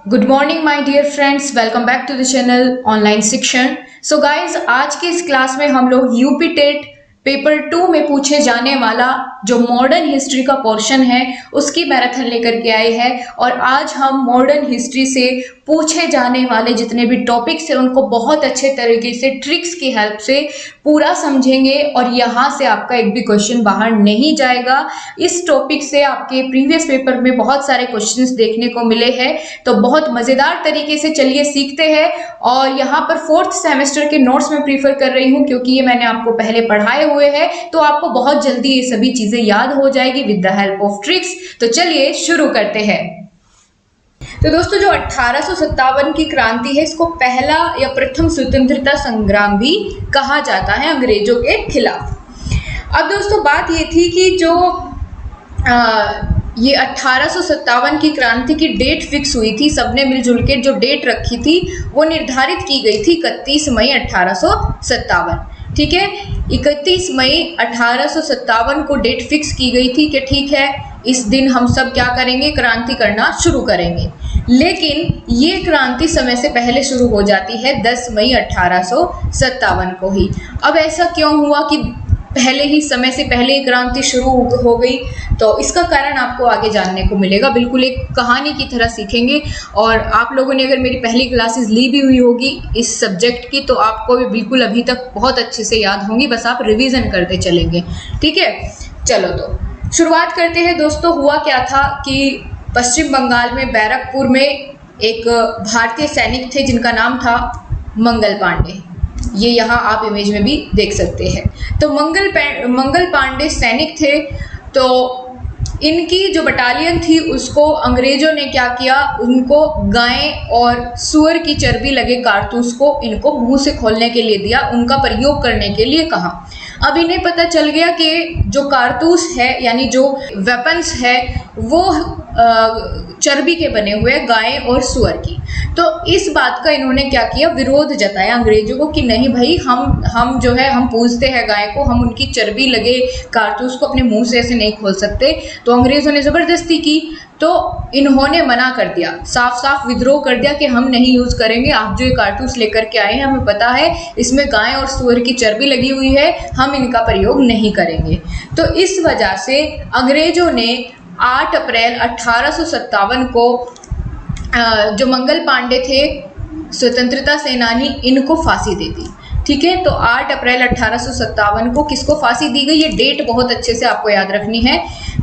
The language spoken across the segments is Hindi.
Good morning my dear friends, welcome back to the channel online शिक्षण। सो गाइज, आज के इस क्लास में हम लोग यूपी टेट पेपर 2 में पूछे जाने वाला जो मॉडर्न हिस्ट्री का पोर्शन है उसकी मैराथन लेकर के आए हैं। और आज हम मॉडर्न हिस्ट्री से पूछे जाने वाले जितने भी टॉपिक्स हैं उनको बहुत अच्छे तरीके से ट्रिक्स की हेल्प से पूरा समझेंगे और यहाँ से आपका एक भी क्वेश्चन बाहर नहीं जाएगा। इस टॉपिक से आपके प्रीवियस पेपर में बहुत सारे क्वेश्चंस देखने को मिले हैं, तो बहुत मजेदार तरीके से चलिए सीखते हैं। और यहाँ पर 4th सेमेस्टर के नोट्स में प्रीफर कर रही हूँ क्योंकि ये मैंने आपको पहले पढ़ाए हुए हैं, तो आपको बहुत जल्दी ये सभी चीजें याद हो जाएगी with the help of tricks. तो चलिए शुरू करते हैं। तो दोस्तों, जो 1857 की क्रांति है इसको पहला या प्रथम स्वतंत्रता संग्राम भी कहा जाता है अंग्रेजों के खिलाफ। अब दोस्तों, बात ये थी कि जो ये 1857 की क्रांति की डेट फिक्स हुई थी, सबने मिलजुल के जो डेट रखी थी वो निर्धारित की गई थी 31 मई 1857। ठीक है, 31 मई 1857 को डेट फिक्स की गई थी कि ठीक है, इस दिन हम सब क्या करेंगे, क्रांति करना शुरू करेंगे। लेकिन ये क्रांति समय से पहले शुरू हो जाती है 10 मई 1857 को ही। अब ऐसा क्यों हुआ कि पहले ही समय से पहले ही क्रांति शुरू हो गई? तो इसका कारण आपको आगे जानने को मिलेगा, बिल्कुल एक कहानी की तरह सीखेंगे। और आप लोगों ने अगर मेरी पहली क्लासेस ली भी हुई होगी इस सब्जेक्ट की तो आपको भी बिल्कुल अभी तक बहुत अच्छे से याद होंगी, बस आप रिवीजन करते चलेंगे। ठीक है, चलो तो शुरुआत करते हैं। दोस्तों, हुआ क्या था कि पश्चिम बंगाल में बैरकपुर में एक भारतीय सैनिक थे जिनका नाम था मंगल पांडे। ये यहाँ आप इमेज में भी देख सकते हैं। तो मंगल पांडे सैनिक थे। तो इनकी जो बटालियन थी उसको अंग्रेजों ने क्या किया, उनको गाय और सुअर की चर्बी लगे कारतूस को इनको मुंह से खोलने के लिए दिया, उनका प्रयोग करने के लिए कहा। अब इन्हें पता चल गया कि जो कारतूस है यानी जो वेपन्स है वो चर्बी के बने हुए गाय और सुअर की। तो इस बात का इन्होंने क्या किया, विरोध जताया अंग्रेजों को कि नहीं भाई, हम जो है हम पूजते हैं गाय को, हम उनकी चर्बी लगे कारतूस को अपने मुंह से ऐसे नहीं खोल सकते। तो अंग्रेजों ने ज़बरदस्ती की, तो इन्होंने मना कर दिया, साफ साफ विद्रोह कर दिया कि हम नहीं यूज़ करेंगे। आप जो ये कारतूस लेकर के आए हैं हमें पता है इसमें गाय और सुअर की चर्बी लगी हुई है, हम इनका प्रयोग नहीं करेंगे। तो इस वजह से अंग्रेजों ने 8 अप्रैल 1857 को जो मंगल पांडे थे स्वतंत्रता सेनानी, इनको फांसी दे दी। ठीक है, तो 8 अप्रैल 1857 को किसको फांसी दी गई, ये डेट बहुत अच्छे से आपको याद रखनी है।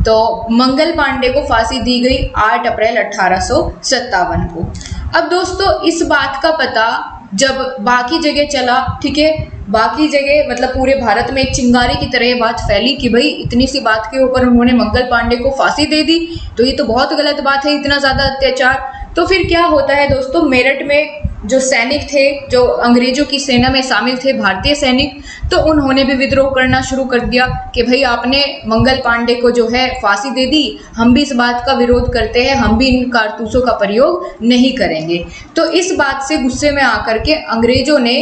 तो मंगल पांडे को फांसी दी गई 8 अप्रैल 1857 को। अब दोस्तों, इस बात का पता जब बाकी जगह चला, ठीक है, बाकी जगह मतलब पूरे भारत में एक चिंगारी की तरह ये बात फैली कि भाई इतनी सी बात के ऊपर उन्होंने मंगल पांडे को फांसी दे दी, तो ये तो बहुत गलत बात है, इतना ज़्यादा अत्याचार। तो फिर क्या होता है दोस्तों, मेरठ में जो सैनिक थे, जो अंग्रेजों की सेना में शामिल थे भारतीय सैनिक, तो उन्होंने भी विद्रोह करना शुरू कर दिया कि भाई आपने मंगल पांडे को जो है फांसी दे दी, हम भी इस बात का विरोध करते हैं, हम भी इन कारतूसों का प्रयोग नहीं करेंगे। तो इस बात से गुस्से में आकर के अंग्रेजों ने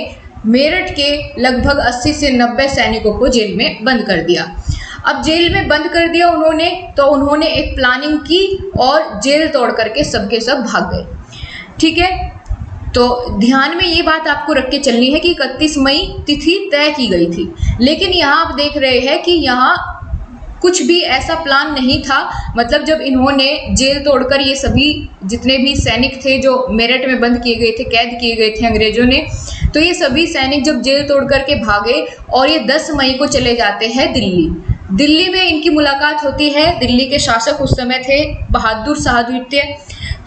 मेरठ के लगभग 80 से 90 सैनिकों को जेल में बंद कर दिया। अब जेल में बंद कर दिया उन्होंने, तो उन्होंने एक प्लानिंग की और जेल तोड़ करके सबके सब भाग गए। ठीक है, तो ध्यान में ये बात आपको रख के चलनी है कि 31 मई तिथि तय की गई थी, लेकिन यहाँ आप देख रहे हैं कि यहाँ कुछ भी ऐसा प्लान नहीं था। मतलब जब इन्होंने जेल तोड़कर ये सभी जितने भी सैनिक थे जो मेरठ में बंद किए गए थे, कैद किए गए थे अंग्रेजों ने, तो ये सभी सैनिक जब जेल तोड़ करके भागे और ये 10 मई को चले जाते हैं दिल्ली। दिल्ली में इनकी मुलाकात होती है, दिल्ली के शासक उस समय थे बहादुर शाह द्वितीय।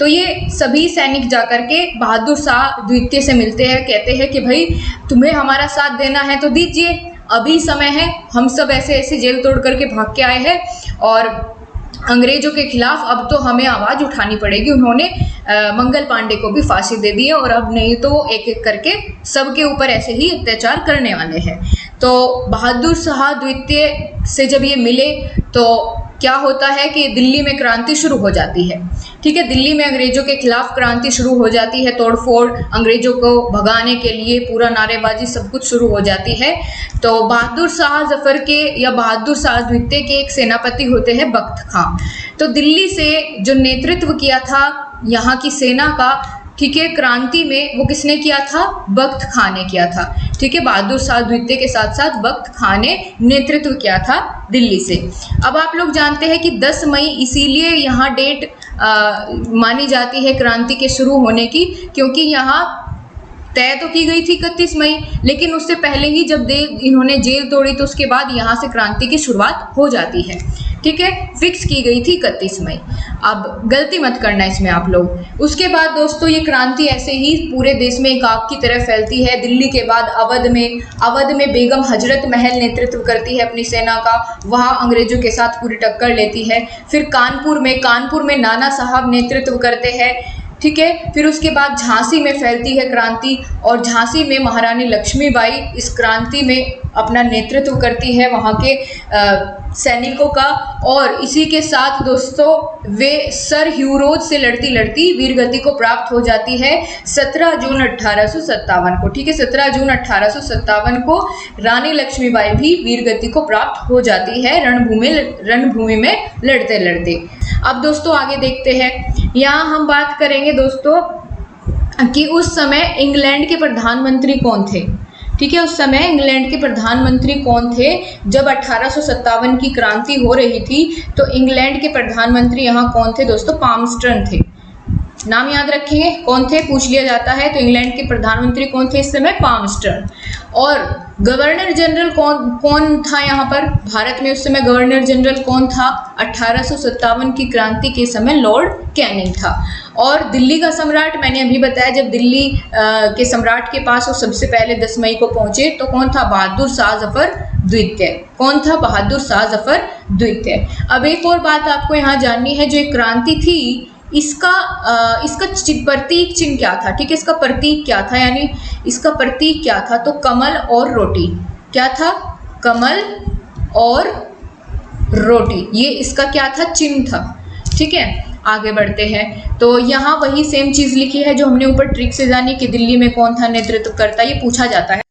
तो ये सभी सैनिक जाकर के बहादुर शाह द्वितीय से मिलते हैं, कहते हैं कि भाई तुम्हें हमारा साथ देना है तो दीजिए, अभी समय है, हम सब ऐसे ऐसे जेल तोड़ करके भाग के आए हैं और अंग्रेजों के खिलाफ अब तो हमें आवाज़ उठानी पड़ेगी। उन्होंने मंगल पांडे को भी फांसी दे दी है और अब नहीं तो वो एक एक करके सबके ऊपर ऐसे ही अत्याचार करने वाले हैं। तो बहादुर शाह द्वितीय से जब ये मिले तो क्या होता है कि दिल्ली में क्रांति शुरू हो जाती है। ठीक है, दिल्ली में अंग्रेजों के खिलाफ क्रांति शुरू हो जाती है, तोड़फोड़, अंग्रेजों को भगाने के लिए पूरा नारेबाजी सब कुछ शुरू हो जाती है। तो बहादुर शाह जफर के या बहादुर शाह द्वितीय के एक सेनापति होते हैं बख्त खां। तो दिल्ली से जो नेतृत्व किया था यहाँ की सेना का, ठीक है, क्रांति में वो किसने किया था? बख्त खान ने किया था। ठीक है, बहादुर शाह द्वितीय के साथ साथ बख्त खान ने नेतृत्व किया था दिल्ली से। अब आप लोग जानते हैं कि 10 मई इसीलिए यहाँ डेट मानी जाती है क्रांति के शुरू होने की, क्योंकि यहाँ तय तो की गई थी 31 मई, लेकिन उससे पहले ही जब इन्होंने जेल तोड़ी तो उसके बाद यहाँ से क्रांति की शुरुआत हो जाती है। ठीक है, फिक्स की गई थी 31 मई। अब गलती मत करना इसमें आप लोग। उसके बाद दोस्तों ये क्रांति ऐसे ही पूरे देश में एक आग की तरह फैलती है। दिल्ली के बाद अवध में बेगम हजरत महल नेतृत्व करती है अपनी सेना का, वहाँ अंग्रेजों के साथ पूरी टक्कर लेती है। फिर कानपुर में नाना साहब नेतृत्व करते हैं। ठीक है, फिर उसके बाद झांसी में फैलती है क्रांति, और झांसी में महारानी लक्ष्मीबाई इस क्रांति में अपना नेतृत्व करती है वहाँ के सैनिकों का। और इसी के साथ दोस्तों वे सर ह्यूरोज से लड़ती लड़ती वीरगति को प्राप्त हो जाती है 17 जून 1857 को। ठीक है, 17 जून 1857 को रानी लक्ष्मीबाई भी वीरगति को प्राप्त हो जाती है रणभूमि में लड़ते लड़ते। अब दोस्तों आगे देखते हैं। यहाँ हम बात करेंगे दोस्तों कि उस समय इंग्लैंड के प्रधानमंत्री कौन थे। ठीक है, उस समय इंग्लैंड के प्रधानमंत्री कौन थे? जब 1857 की क्रांति हो रही थी तो इंग्लैंड के प्रधानमंत्री यहाँ कौन थे दोस्तों? पामस्टर्न थे। नाम याद रखेंगे, कौन थे पूछ लिया जाता है। तो इंग्लैंड के प्रधानमंत्री कौन थे इस समय? पामस्टर्न। और गवर्नर जनरल कौन था यहाँ पर भारत में? उस समय गवर्नर जनरल कौन था? 1857 की क्रांति के समय लॉर्ड कैनिंग था। और दिल्ली का सम्राट मैंने अभी बताया, जब दिल्ली के सम्राट के पास वो सबसे पहले 10 मई को पहुंचे तो कौन था? बहादुर शाह जफर द्वितीय। कौन था? बहादुर शाह जफर द्वितीय। अब एक और बात आपको यहाँ जाननी है, जो एक क्रांति थी इसका प्रतीक चिन्ह क्या था? ठीक है, इसका प्रतीक क्या था, यानी इसका प्रतीक क्या था? तो कमल और रोटी। क्या था? कमल और रोटी, ये इसका क्या था? चिन्ह था। ठीक है, आगे बढ़ते हैं। तो यहाँ वही सेम चीज लिखी है जो हमने ऊपर ट्रिक से जानी कि दिल्ली में कौन था नेतृत्व करता, ये पूछा जाता है।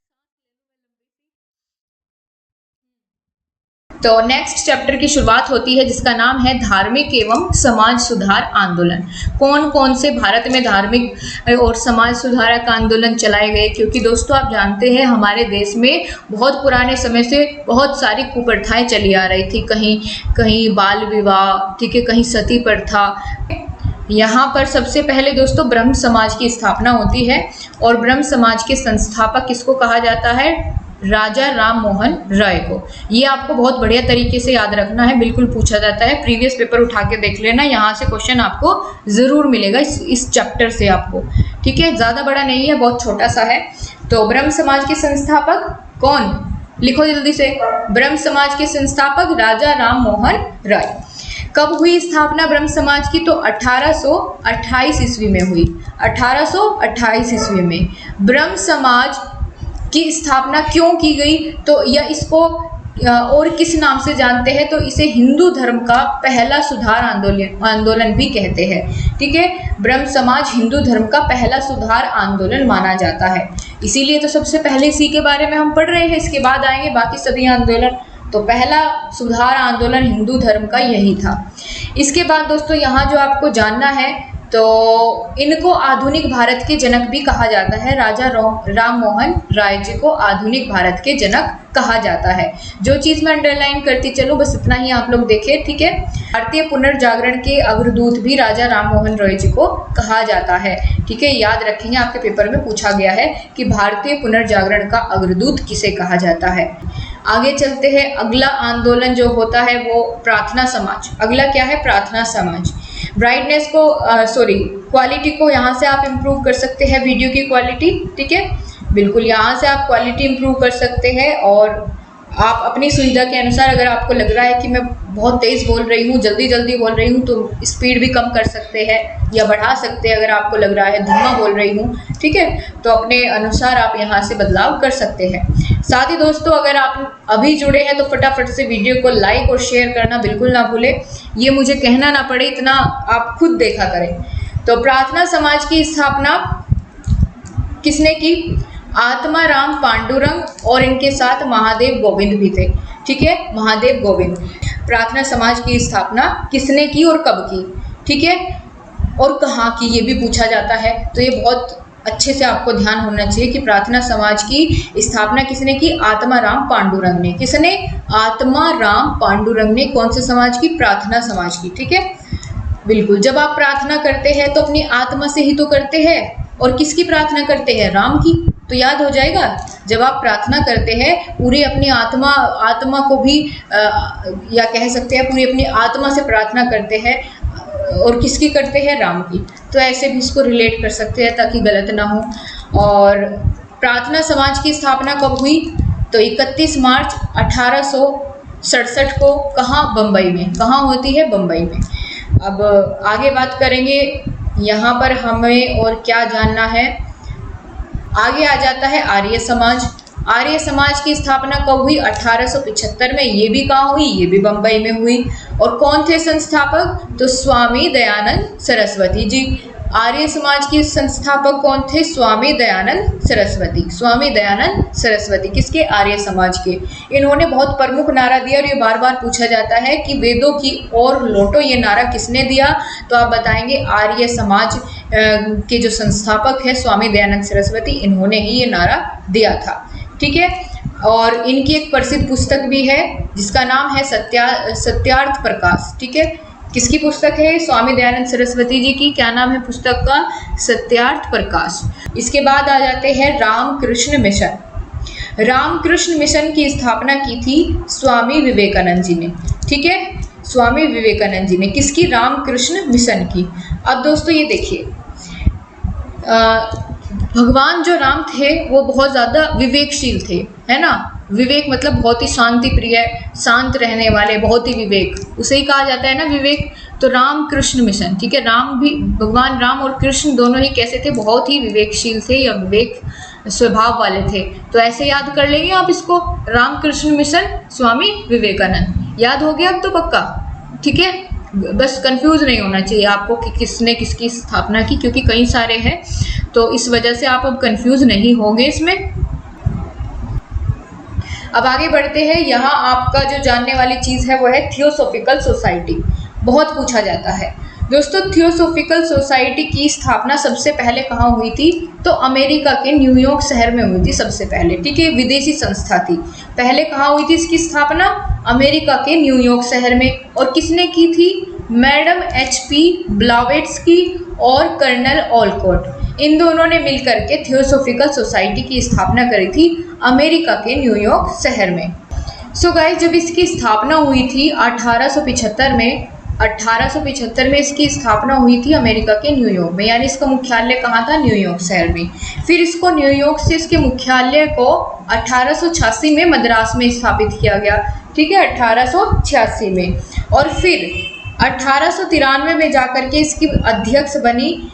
तो नेक्स्ट चैप्टर की शुरुआत होती है जिसका नाम है धार्मिक एवं समाज सुधार आंदोलन। कौन कौन से भारत में धार्मिक और समाज सुधारक आंदोलन चलाए गए? क्योंकि दोस्तों आप जानते हैं हमारे देश में बहुत पुराने समय से बहुत सारी कुप्रथाएं चली आ रही थी। कहीं बाल विवाह, ठीक है, कहीं सती प्रथा। यहाँ पर सबसे पहले दोस्तों ब्रह्म समाज की स्थापना होती है, और ब्रह्म समाज के संस्थापक किसको कहा जाता है? राजा राम मोहन राय को। ये आपको बहुत बढ़िया तरीके से याद रखना है, बिल्कुल पूछा जाता है। प्रीवियस पेपर उठा के देख लेना, यहाँ से क्वेश्चन आपको जरूर मिलेगा इस चैप्टर से आपको। ठीक है, ज़्यादा बड़ा नहीं है, बहुत छोटा सा है। तो ब्रह्म समाज के संस्थापक कौन? लिखो जल्दी से। ब्रह्म समाज के संस्थापक राजा राम मोहन राय। कब हुई स्थापना ब्रह्म समाज की? तो 1828 ईस्वी में हुई। 1828 ईस्वी में ब्रह्म समाज की स्थापना क्यों की गई? तो यह इसको और किस नाम से जानते हैं? तो इसे हिंदू धर्म का पहला सुधार आंदोलन भी कहते हैं। ठीक है, ब्रह्म समाज हिंदू धर्म का पहला सुधार आंदोलन माना जाता है, इसीलिए तो सबसे पहले इसी के बारे में हम पढ़ रहे हैं। इसके बाद आएंगे बाकी सभी आंदोलन। तो पहला सुधार आंदोलन हिंदू धर्म का यही था। इसके बाद दोस्तों यहाँ जो आपको जानना है, तो इनको आधुनिक भारत के जनक भी कहा जाता है। राजा राम मोहन राय जी को आधुनिक भारत के जनक कहा जाता है। जो चीज़ मैं अंडरलाइन करती चलो, बस इतना ही आप लोग देखें। ठीक है, भारतीय पुनर्जागरण के अग्रदूत भी राजा राम मोहन राय जी को कहा जाता है। ठीक है, याद रखेंगे, आपके पेपर में पूछा गया है कि भारतीय पुनर्जागरण का अग्रदूत किसे कहा जाता है। आगे चलते हैं। अगला आंदोलन जो होता है वो प्रार्थना समाज। अगला क्या है? प्रार्थना समाज। ब्राइटनेस को क्वालिटी को यहाँ से आप इम्प्रूव कर सकते हैं, वीडियो की क्वालिटी। ठीक है, बिल्कुल यहाँ से आप क्वालिटी इम्प्रूव कर सकते हैं, और आप अपनी सुविधा के अनुसार, अगर आपको लग रहा है कि मैं बहुत तेज़ बोल रही हूँ, जल्दी बोल रही हूँ, तो स्पीड भी कम कर सकते हैं या बढ़ा सकते हैं। अगर आपको लग रहा है धीमा बोल रही हूँ, ठीक है, तो अपने अनुसार आप यहाँ से बदलाव कर सकते हैं। साथ ही दोस्तों अगर आप अभी जुड़े हैं तो फटाफट से वीडियो को लाइक और शेयर करना बिल्कुल ना भूलें। ये मुझे कहना ना पड़े, इतना आप खुद देखा करें। तो प्रार्थना समाज की स्थापना किसने की? आत्माराम पांडुरंग और इनके साथ महादेव गोविंद भी थे। ठीक है, महादेव गोविंद। प्रार्थना समाज की स्थापना किसने की और कब की? ठीक है, और कहाँ की, ये भी पूछा जाता है। तो ये बहुत अच्छे से आपको ध्यान होना चाहिए कि प्रार्थना समाज की स्थापना किसने की? आत्माराम पांडुरंग ने। किसने? आत्माराम पांडुरंग ने। कौन से समाज की? प्रार्थना समाज की। ठीक है, बिल्कुल। जब आप प्रार्थना करते हैं तो अपनी आत्मा से ही तो करते हैं, और किसकी प्रार्थना करते हैं? राम की। तो याद हो जाएगा, जब आप प्रार्थना करते हैं पूरी अपनी आत्मा को भी या कह सकते हैं पूरी अपनी आत्मा से प्रार्थना करते हैं, और किसकी करते हैं? राम की। तो ऐसे भी इसको रिलेट कर सकते हैं ताकि गलत ना हो। और प्रार्थना समाज की स्थापना कब हुई? तो 31 मार्च 1867 को। कहाँ? बम्बई में। कहाँ होती है? बम्बई में। अब आगे बात करेंगे, यहाँ पर हमें और क्या जानना है। आगे आ जाता है आर्य समाज। आर्य समाज की स्थापना कब हुई? 1875 में। ये भी कहाँ हुई? ये भी बम्बई में हुई। और कौन थे संस्थापक? तो स्वामी दयानंद सरस्वती जी। आर्य समाज के संस्थापक कौन थे? स्वामी दयानंद सरस्वती। स्वामी दयानंद सरस्वती किसके? आर्य समाज के। इन्होंने बहुत प्रमुख नारा दिया, और ये बार बार पूछा जाता है कि वेदों की ओर लौटो, ये नारा किसने दिया? तो आप बताएंगे आर्य समाज के जो संस्थापक है स्वामी दयानंद सरस्वती, इन्होंने ही ये नारा दिया था। ठीक है, और इनकी एक प्रसिद्ध पुस्तक भी है जिसका नाम है सत्यार्थ प्रकाश। ठीक है, किसकी पुस्तक है? स्वामी दयानंद सरस्वती जी की। क्या नाम है पुस्तक का? सत्यार्थ प्रकाश। इसके बाद आ जाते हैं रामकृष्ण मिशन। रामकृष्ण मिशन की स्थापना की थी स्वामी विवेकानंद जी ने। ठीक है, स्वामी विवेकानंद जी ने। किसकी? रामकृष्ण मिशन की। अब दोस्तों ये देखिए, भगवान जो राम थे वो बहुत ज़्यादा विवेकशील थे, है ना। विवेक मतलब बहुत ही शांति प्रिय, शांत रहने वाले, बहुत ही विवेक, उसे ही कहा जाता है ना विवेक। तो राम कृष्ण मिशन। ठीक है, राम भी, भगवान राम और कृष्ण दोनों ही कैसे थे? बहुत ही विवेकशील थे या विवेक स्वभाव वाले थे। तो ऐसे याद कर लेंगे आप इसको, रामकृष्ण मिशन स्वामी विवेकानंद। याद हो गया अब तो पक्का? ठीक है, बस कंफ्यूज नहीं होना चाहिए आपको कि किसने किसकी स्थापना की, क्योंकि कई सारे हैं, तो इस वजह से आप अब कंफ्यूज नहीं होंगे इसमें। अब आगे बढ़ते हैं। यहाँ आपका जो जानने वाली चीज़ है वो है थियोसॉफिकल सोसाइटी। बहुत पूछा जाता है दोस्तों, थियोसॉफिकल सोसाइटी की स्थापना सबसे पहले कहाँ हुई थी? तो अमेरिका के न्यूयॉर्क शहर में हुई थी सबसे पहले। ठीक है, विदेशी संस्था थी। पहले कहाँ हुई थी इसकी स्थापना? अमेरिका के न्यूयॉर्क शहर में। और किसने की थी? मैडम HP ब्लावेट्स्की और कर्नल ओलकॉट। इन दोनों ने मिलकर के थियोसॉफिकल सोसाइटी की स्थापना करी थी अमेरिका के न्यूयॉर्क शहर में। सो गाइस, जब इसकी स्थापना हुई थी 1875 में इसकी स्थापना हुई थी अमेरिका के न्यूयॉर्क में, यानी इसका मुख्यालय कहाँ था? न्यूयॉर्क शहर में। फिर इसको न्यूयॉर्क से इसके मुख्यालय को 1886 में मद्रास में स्थापित किया गया। ठीक है, 1886 में। और फिर 1893 में जाकर के इसकी अध्यक्ष बनी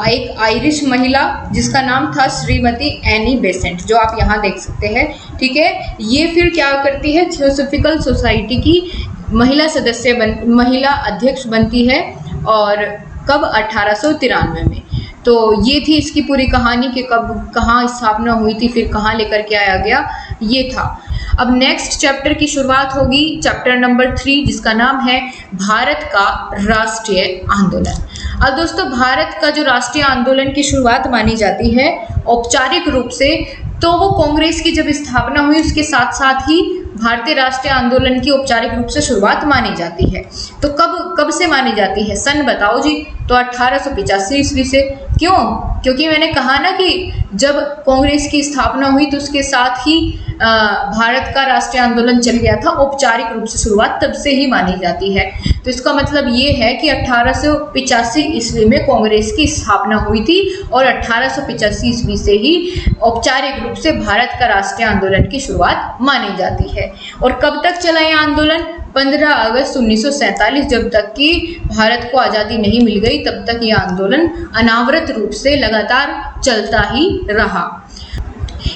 एक आयरिश महिला जिसका नाम था श्रीमती एनी बेसेंट, जो आप यहाँ देख सकते हैं। ठीक है, ये फिर क्या करती है? थियोसॉफिकल सोसाइटी की महिला अध्यक्ष बनती है। और कब? 1893 में। तो ये थी इसकी पूरी कहानी कि कब कहाँ स्थापना हुई थी, फिर कहाँ लेकर के आया गया, ये था। अब नेक्स्ट चैप्टर की शुरुआत होगी, चैप्टर नंबर 3, जिसका नाम है भारत का राष्ट्रीय आंदोलन। अब दोस्तों, भारत का जो राष्ट्रीय आंदोलन की शुरुआत मानी जाती है औपचारिक रूप से, तो वो कांग्रेस की जब स्थापना हुई उसके साथ साथ ही भारतीय राष्ट्रीय आंदोलन की औपचारिक रूप से शुरुआत मानी जाती है। तो कब से मानी जाती है? सन बताओ जी। तो 1885 ईस्वी से। क्यों? क्योंकि मैंने कहा ना कि जब कांग्रेस की स्थापना हुई तो उसके साथ ही भारत का राष्ट्रीय आंदोलन चल गया था। औपचारिक रूप से शुरुआत तब से ही मानी जाती है। तो इसका मतलब ये है कि 1885 ईस्वी में कांग्रेस की स्थापना हुई थी और 1885 ईस्वी से ही औपचारिक रूप से भारत का राष्ट्रीय आंदोलन की शुरुआत मानी जाती है। और कब तक चला यह आंदोलन? 15 अगस्त 1947, जब तक कि भारत को आज़ादी नहीं मिल गई तब तक यह आंदोलन अनावरत रूप से लगातार चलता ही रहा।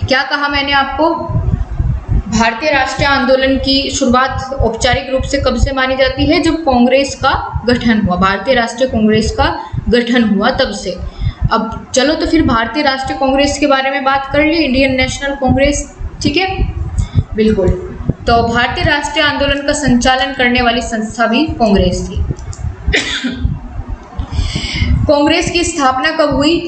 क्या कहा मैंने आपको? भारतीय राष्ट्रीय आंदोलन की शुरुआत औपचारिक रूप से कब से मानी जाती है? जब कांग्रेस का गठन हुआ, भारतीय राष्ट्रीय कांग्रेस का गठन हुआ तब से। अब चलो तो फिर भारतीय राष्ट्रीय कांग्रेस के बारे में बात कर ली, इंडियन नेशनल कांग्रेस। ठीक है, बिल्कुल। तो भारतीय राष्ट्रीय आंदोलन का संचालन करने वाली संस्था भी कांग्रेस थी। कांग्रेस की स्थापना कब हुई?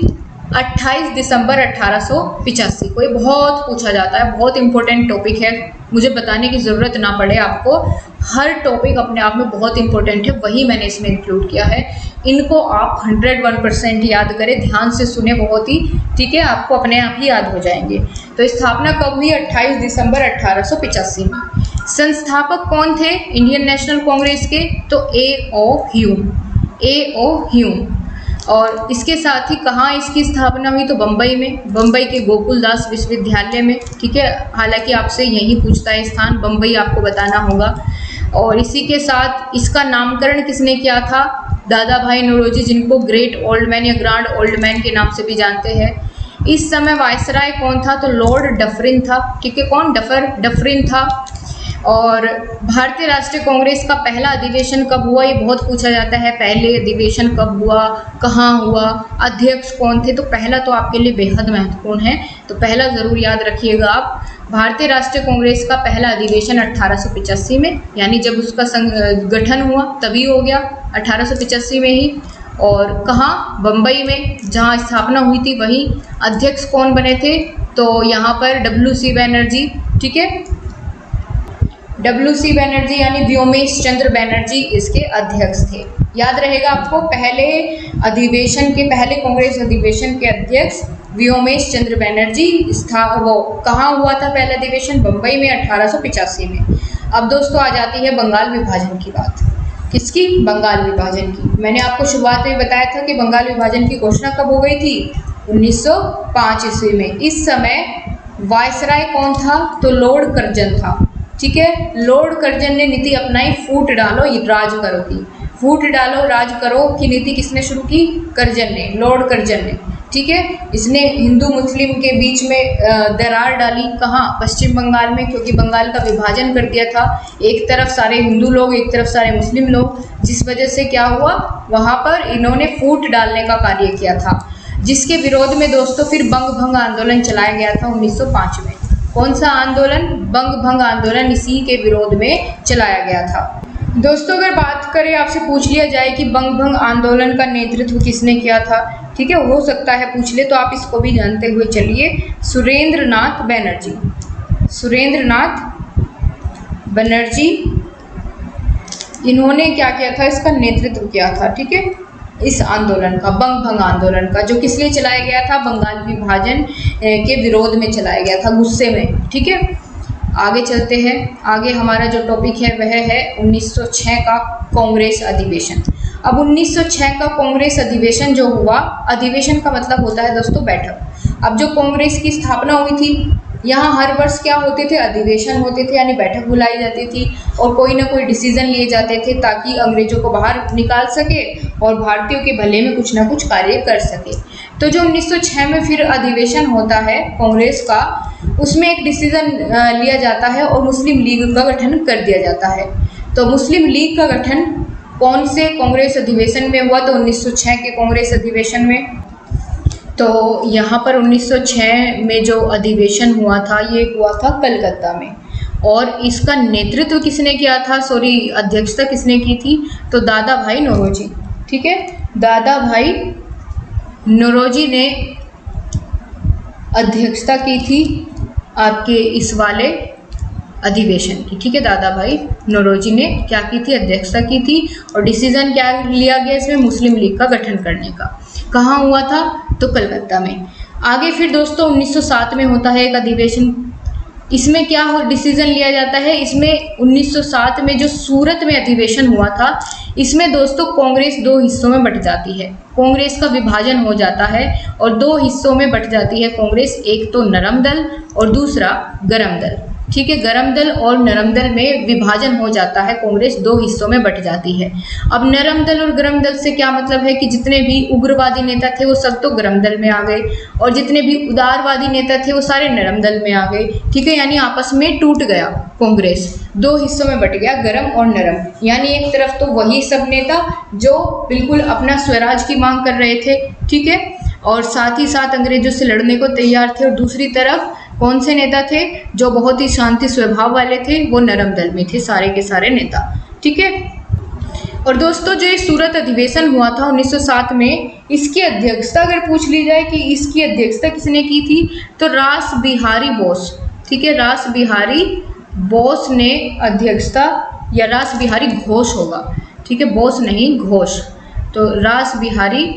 28 दिसंबर 1885। कोई बहुत पूछा जाता है, बहुत इंपॉर्टेंट टॉपिक है, मुझे बताने की ज़रूरत ना पड़े आपको, हर टॉपिक अपने आप में बहुत इंपॉर्टेंट है, वही मैंने इसमें इंक्लूड किया है। इनको आप 101% याद करें, ध्यान से सुने बहुत ही, ठीक है, आपको अपने आप ही याद हो जाएंगे। तो स्थापना कब हुई? 28 दिसंबर 1885 में। संस्थापक कौन थे इंडियन नेशनल कांग्रेस के? तो A.O. Hume, A.O. ह्यूम। और इसके साथ ही कहाँ इसकी स्थापना हुई? तो बम्बई में, बम्बई के गोकुलदास विश्वविद्यालय में, ठीक है। हालांकि आपसे यही पूछता है स्थान, बम्बई आपको बताना होगा। और इसी के साथ इसका नामकरण किसने किया था? दादा भाई नौरोजी, जिनको ग्रेट ओल्ड मैन या ग्रांड ओल्ड मैन के नाम से भी जानते हैं। इस समय वायसराय कौन था? तो लॉर्ड डफरिन था, ठीक है। कौन? डफरिन था। और भारतीय राष्ट्रीय कांग्रेस का पहला अधिवेशन कब हुआ? ये बहुत पूछा जाता है, पहले अधिवेशन कब हुआ, कहाँ हुआ, अध्यक्ष कौन थे? तो पहला तो आपके लिए बेहद महत्वपूर्ण है, तो पहला ज़रूर याद रखिएगा आप। भारतीय राष्ट्रीय कांग्रेस का पहला अधिवेशन 1885 में, यानी जब उसका गठन हुआ तभी हो गया, 1885 में ही। और कहाँ? बम्बई में, जहाँ स्थापना हुई थी वहीं। अध्यक्ष कौन बने थे? तो यहाँ पर WC बैनर्जी, ठीक है, WC बैनर्जी यानी व्योमेश चंद्र बैनर्जी इसके अध्यक्ष थे। याद रहेगा आपको, पहले अधिवेशन के, पहले कांग्रेस अधिवेशन के अध्यक्ष व्योमेश चंद्र बैनर्जी था। वो कहाँ हुआ था पहला अधिवेशन? बम्बई में, 1885 में। अब दोस्तों आ जाती है बंगाल विभाजन की बात। किसकी? बंगाल विभाजन की। मैंने आपको शुरुआत में बताया था कि बंगाल विभाजन की घोषणा कब हो गई थी? 1905 ईस्वी में। इस समय वायसराय कौन था? तो लॉर्ड कर्जन था, ठीक है। लॉर्ड कर्जन ने नीति अपनाई फूट डालो राज करो की। फूट डालो राज करो की नीति किसने शुरू की? कर्जन ने, लॉर्ड कर्जन ने, ठीक है। इसने हिंदू मुस्लिम के बीच में दरार डाली। कहाँ? पश्चिम बंगाल में, क्योंकि बंगाल का विभाजन कर दिया था, एक तरफ सारे हिंदू लोग, एक तरफ सारे मुस्लिम लोग, जिस वजह से क्या हुआ, वहाँ पर इन्होंने फूट डालने का कार्य किया था, जिसके विरोध में दोस्तों फिर बंग भंग आंदोलन चलाया गया था 1905 में। कौन सा आंदोलन? बंग भंग आंदोलन, इसी के विरोध में चलाया गया था। दोस्तों अगर बात करें, आपसे पूछ लिया जाए कि बंग भंग आंदोलन का नेतृत्व किसने किया था, ठीक है, हो सकता है पूछ ले, तो आप इसको भी जानते हुए चलिए। सुरेंद्र नाथ बनर्जी, सुरेंद्र नाथ बनर्जी, इन्होंने क्या किया था? इसका नेतृत्व किया था, ठीक है, इस आंदोलन का, बंग भंग आंदोलन का, जो किस लिए चलाया गया था? बंगाल विभाजन के विरोध में चलाया गया था, गुस्से में, ठीक है। आगे चलते हैं। आगे हमारा जो टॉपिक है वह है 1906 का कांग्रेस अधिवेशन। अब 1906 का कांग्रेस अधिवेशन जो हुआ, अधिवेशन का मतलब होता है दोस्तों बैठक। अब जो कांग्रेस की स्थापना हुई थी, यहाँ हर वर्ष क्या होते थे? अधिवेशन होते थे, यानी बैठक बुलाई जाती थी और कोई ना कोई डिसीजन लिए जाते थे ताकि अंग्रेजों को बाहर निकाल सके और भारतीयों के भले में कुछ ना कुछ कार्य कर सके। तो जो 1906 में फिर अधिवेशन होता है कांग्रेस का, उसमें एक डिसीजन लिया जाता है और मुस्लिम लीग का गठन कर दिया जाता है। तो मुस्लिम लीग का गठन कौन से कांग्रेस अधिवेशन में हुआ? तो 1906 के कांग्रेस अधिवेशन में। तो यहाँ पर 1906 में जो अधिवेशन हुआ था, ये हुआ था कलकत्ता में, और इसका नेतृत्व किसने किया था? अध्यक्षता किसने की थी? तो दादा भाई नौरोजी, ठीक है, दादा भाई नौरोजी ने अध्यक्षता की थी आपके इस वाले अधिवेशन की, ठीक है। दादा भाई नौरोजी ने क्या की थी? अध्यक्षता की थी। और डिसीजन क्या लिया गया इसमें? मुस्लिम लीग का गठन करने का। कहाँ हुआ था? तो कलकत्ता में। आगे फिर दोस्तों 1907 में होता है एक अधिवेशन। इसमें क्या डिसीजन लिया जाता है? इसमें 1907 में जो सूरत में अधिवेशन हुआ था, इसमें दोस्तों कांग्रेस दो हिस्सों में बट जाती है। कांग्रेस का विभाजन हो जाता है और दो हिस्सों में बट जाती है कांग्रेस, एक तो नरम दल और दूसरा गरम दल, ठीक है। गरम दल और नरम दल में विभाजन हो जाता है, कांग्रेस दो हिस्सों में बट जाती है। अब नरम दल और गरम दल से क्या मतलब है कि जितने भी उग्रवादी नेता थे वो सब तो गरम दल में आ गए और जितने भी उदारवादी नेता थे वो सारे नरम दल में आ गए, ठीक है। यानी आपस में टूट गया कांग्रेस, दो हिस्सों में बट गया, गरम और नरम। यानी एक तरफ तो वही सब नेता जो बिल्कुल अपना स्वराज की मांग कर रहे थे, ठीक है, और साथ ही साथ अंग्रेजों से लड़ने को तैयार थे, और दूसरी तरफ कौन से नेता थे? जो बहुत ही शांति स्वभाव वाले थे, वो नरम दल में थे, सारे के सारे नेता, ठीक है। और दोस्तों जो ये सूरत अधिवेशन हुआ था 1907 में, इसकी अध्यक्षता अगर पूछ ली जाए कि इसकी अध्यक्षता किसने की थी, तो रास बिहारी बोस, ठीक है, रास बिहारी बोस ने अध्यक्षता, या रास बिहारी घोष होगा, ठीक है, बोस नहीं घोष, तो रास बिहारी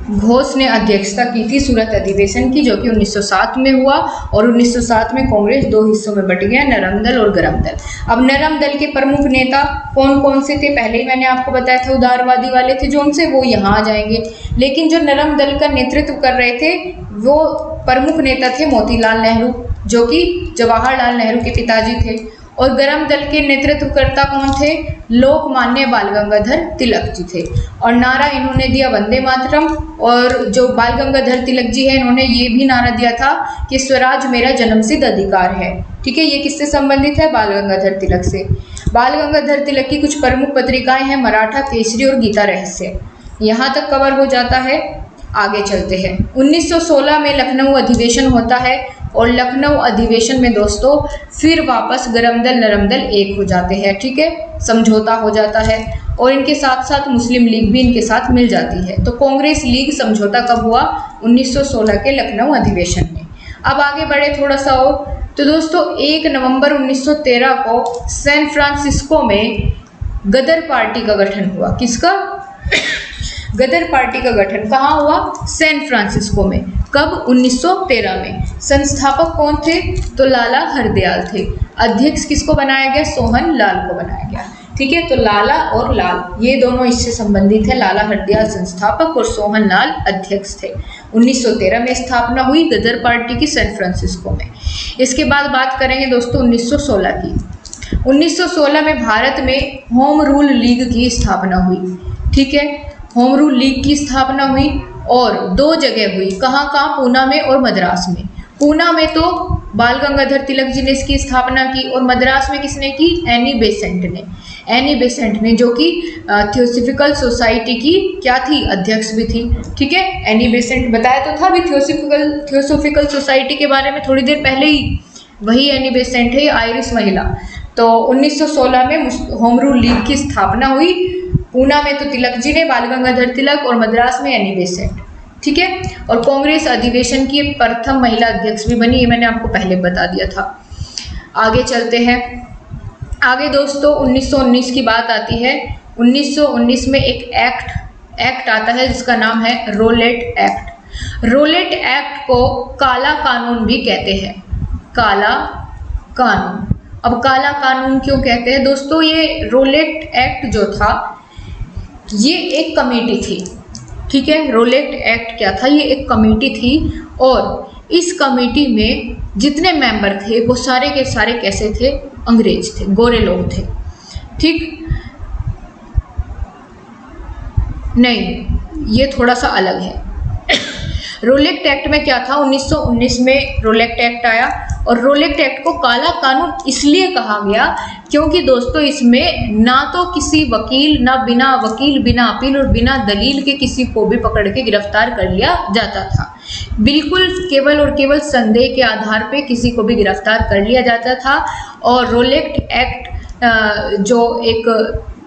घोष ने अध्यक्षता की थी सूरत अधिवेशन की, जो कि 1907 में हुआ। और 1907 में कांग्रेस दो हिस्सों में बट गया, नरम दल और गरम दल। अब नरम दल के प्रमुख नेता कौन कौन से थे, पहले ही मैंने आपको बताया था, उदारवादी वाले थे जो उनसे, वो यहाँ आ जाएंगे। लेकिन जो नरम दल का नेतृत्व कर रहे थे वो प्रमुख नेता थे मोतीलाल नेहरू, जो कि जवाहरलाल नेहरू के पिताजी थे। और गरम दल के नेतृत्वकर्ता कौन थे, लोकमान्य बाल गंगाधर तिलक जी थे। और नारा इन्होंने दिया वंदे मातरम। और जो बाल गंगाधर तिलक जी है, इन्होंने ये भी नारा दिया था कि स्वराज मेरा जन्मसिद्ध अधिकार है, ठीक है। ये किससे संबंधित है, बाल गंगाधर तिलक से। बाल गंगाधर तिलक की कुछ प्रमुख पत्रिकाएं हैं, मराठा केसरी और गीता रहस्य। यहाँ तक कवर हो जाता है। आगे चलते हैं। 1916 में लखनऊ अधिवेशन होता है और लखनऊ अधिवेशन में दोस्तों फिर वापस गरम दल नरम दल एक हो जाते हैं, ठीक है, समझौता हो जाता है। और इनके साथ साथ मुस्लिम लीग भी इनके साथ मिल जाती है। तो कांग्रेस लीग समझौता कब हुआ, 1916 के लखनऊ अधिवेशन में। अब आगे बढ़े थोड़ा सा और, तो दोस्तों 1 नवंबर 1913 को सैन फ्रांसिस्को में गदर पार्टी का गठन हुआ। किसका, गदर पार्टी का गठन कहाँ हुआ, सैन फ्रांसिस्को में। कब, 1913 में। संस्थापक कौन थे, तो लाला हरदयाल थे। अध्यक्ष किसको बनाया गया, सोहन लाल को बनाया गया, ठीक है। तो लाला और लाल ये दोनों इससे संबंधित है। लाला हरदयाल संस्थापक और सोहन लाल अध्यक्ष थे। 1913 में स्थापना हुई गदर पार्टी की सैन फ्रांसिस्को में। इसके बाद बात करेंगे दोस्तों 1916 की। 1916 में भारत में होम रूल लीग की स्थापना हुई, ठीक है। होम रूल लीग की स्थापना हुई और 2 जगह हुई, कहाँ कहाँ, पूना में और मद्रास में। पूना में तो बाल गंगाधर तिलक जी ने इसकी स्थापना की और मद्रास में किसने की, एनी बेसेंट ने। एनी बेसेंट ने, जो कि थियोसॉफिकल सोसाइटी की क्या थी, अध्यक्ष भी थी, ठीक है। एनी बेसेंट बताया तो था भी थियोसॉफिकल सोसाइटी के बारे में थोड़ी देर पहले ही, वही एनी बेसेंट है, आयरिश महिला। तो 1916 में होम रूल लीग की स्थापना हुई। पूना में तो तिलक जी ने, बाल गंगाधर तिलक, और मद्रास में एनी बेसेंट, ठीक है। और कांग्रेस अधिवेशन की प्रथम महिला अध्यक्ष भी बनी, ये मैंने आपको पहले बता दिया था। आगे चलते हैं। आगे दोस्तों 1919 की बात आती है। 1919 में एक एक्ट आता है जिसका नाम है रोलेट एक्ट। रोलेट एक्ट को काला कानून भी कहते हैं, काला कानून। अब काला कानून क्यों कहते हैं दोस्तों, ये रोलेट एक्ट जो था ये एक कमेटी थी, ठीक है। रोलेट एक्ट क्या था, ये एक कमेटी थी और इस कमेटी में जितने मेंबर थे वो सारे के सारे कैसे थे, अंग्रेज थे, गोरे लोग थे, ठीक। नहीं, ये थोड़ा सा अलग है। रोलेट एक्ट में क्या था, 1919 में रोलेट एक्ट आया और रोलेट एक्ट को काला कानून इसलिए कहा गया क्योंकि दोस्तों इसमें ना तो किसी वकील, ना बिना वकील, बिना अपील और बिना दलील के किसी को भी पकड़ के गिरफ्तार कर लिया जाता था। बिल्कुल केवल और केवल संदेह के आधार पे किसी को भी गिरफ्तार कर लिया जाता था। और रोलेट एक्ट जो एक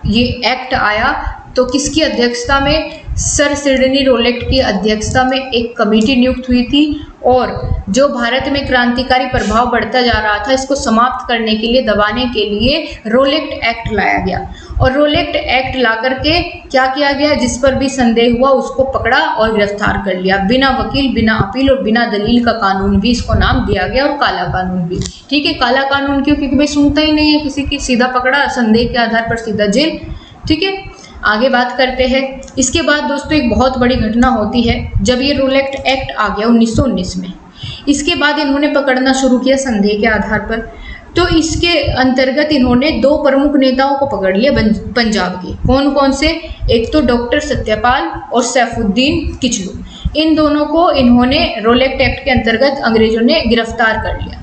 ये एक्ट आया तो किसकी अध्यक्षता में, सर सिडनी रोलेट की अध्यक्षता में एक कमेटी नियुक्त हुई थी। और जो भारत में क्रांतिकारी प्रभाव बढ़ता जा रहा था इसको समाप्त करने के लिए, दबाने के लिए रोलेट एक्ट लाया गया। और रोलेट एक्ट ला करके क्या किया गया, जिस पर भी संदेह हुआ उसको पकड़ा और गिरफ्तार कर लिया, बिना वकील, बिना अपील और बिना दलील का कानून भी इसको नाम दिया गया और काला कानून भी, ठीक है। काला कानून क्यों, क्योंकि भाई सुनता ही नहीं है किसी की, सीधा पकड़ा, संदेह के आधार पर सीधा जेल, ठीक है। आगे बात करते हैं। इसके बाद दोस्तों एक बहुत बड़ी घटना होती है जब ये रोलेट एक्ट आ गया 1919 में। इसके बाद इन्होंने पकड़ना शुरू किया संदेह के आधार पर। तो इसके अंतर्गत इन्होंने 2 प्रमुख नेताओं को पकड़ लिया पंजाब के। कौन कौन से, एक तो डॉक्टर सत्यपाल और सैफुद्दीन किचलू। इन दोनों को इन्होंने रोलेट एक्ट के अंतर्गत अंग्रेजों ने गिरफ्तार कर लिया।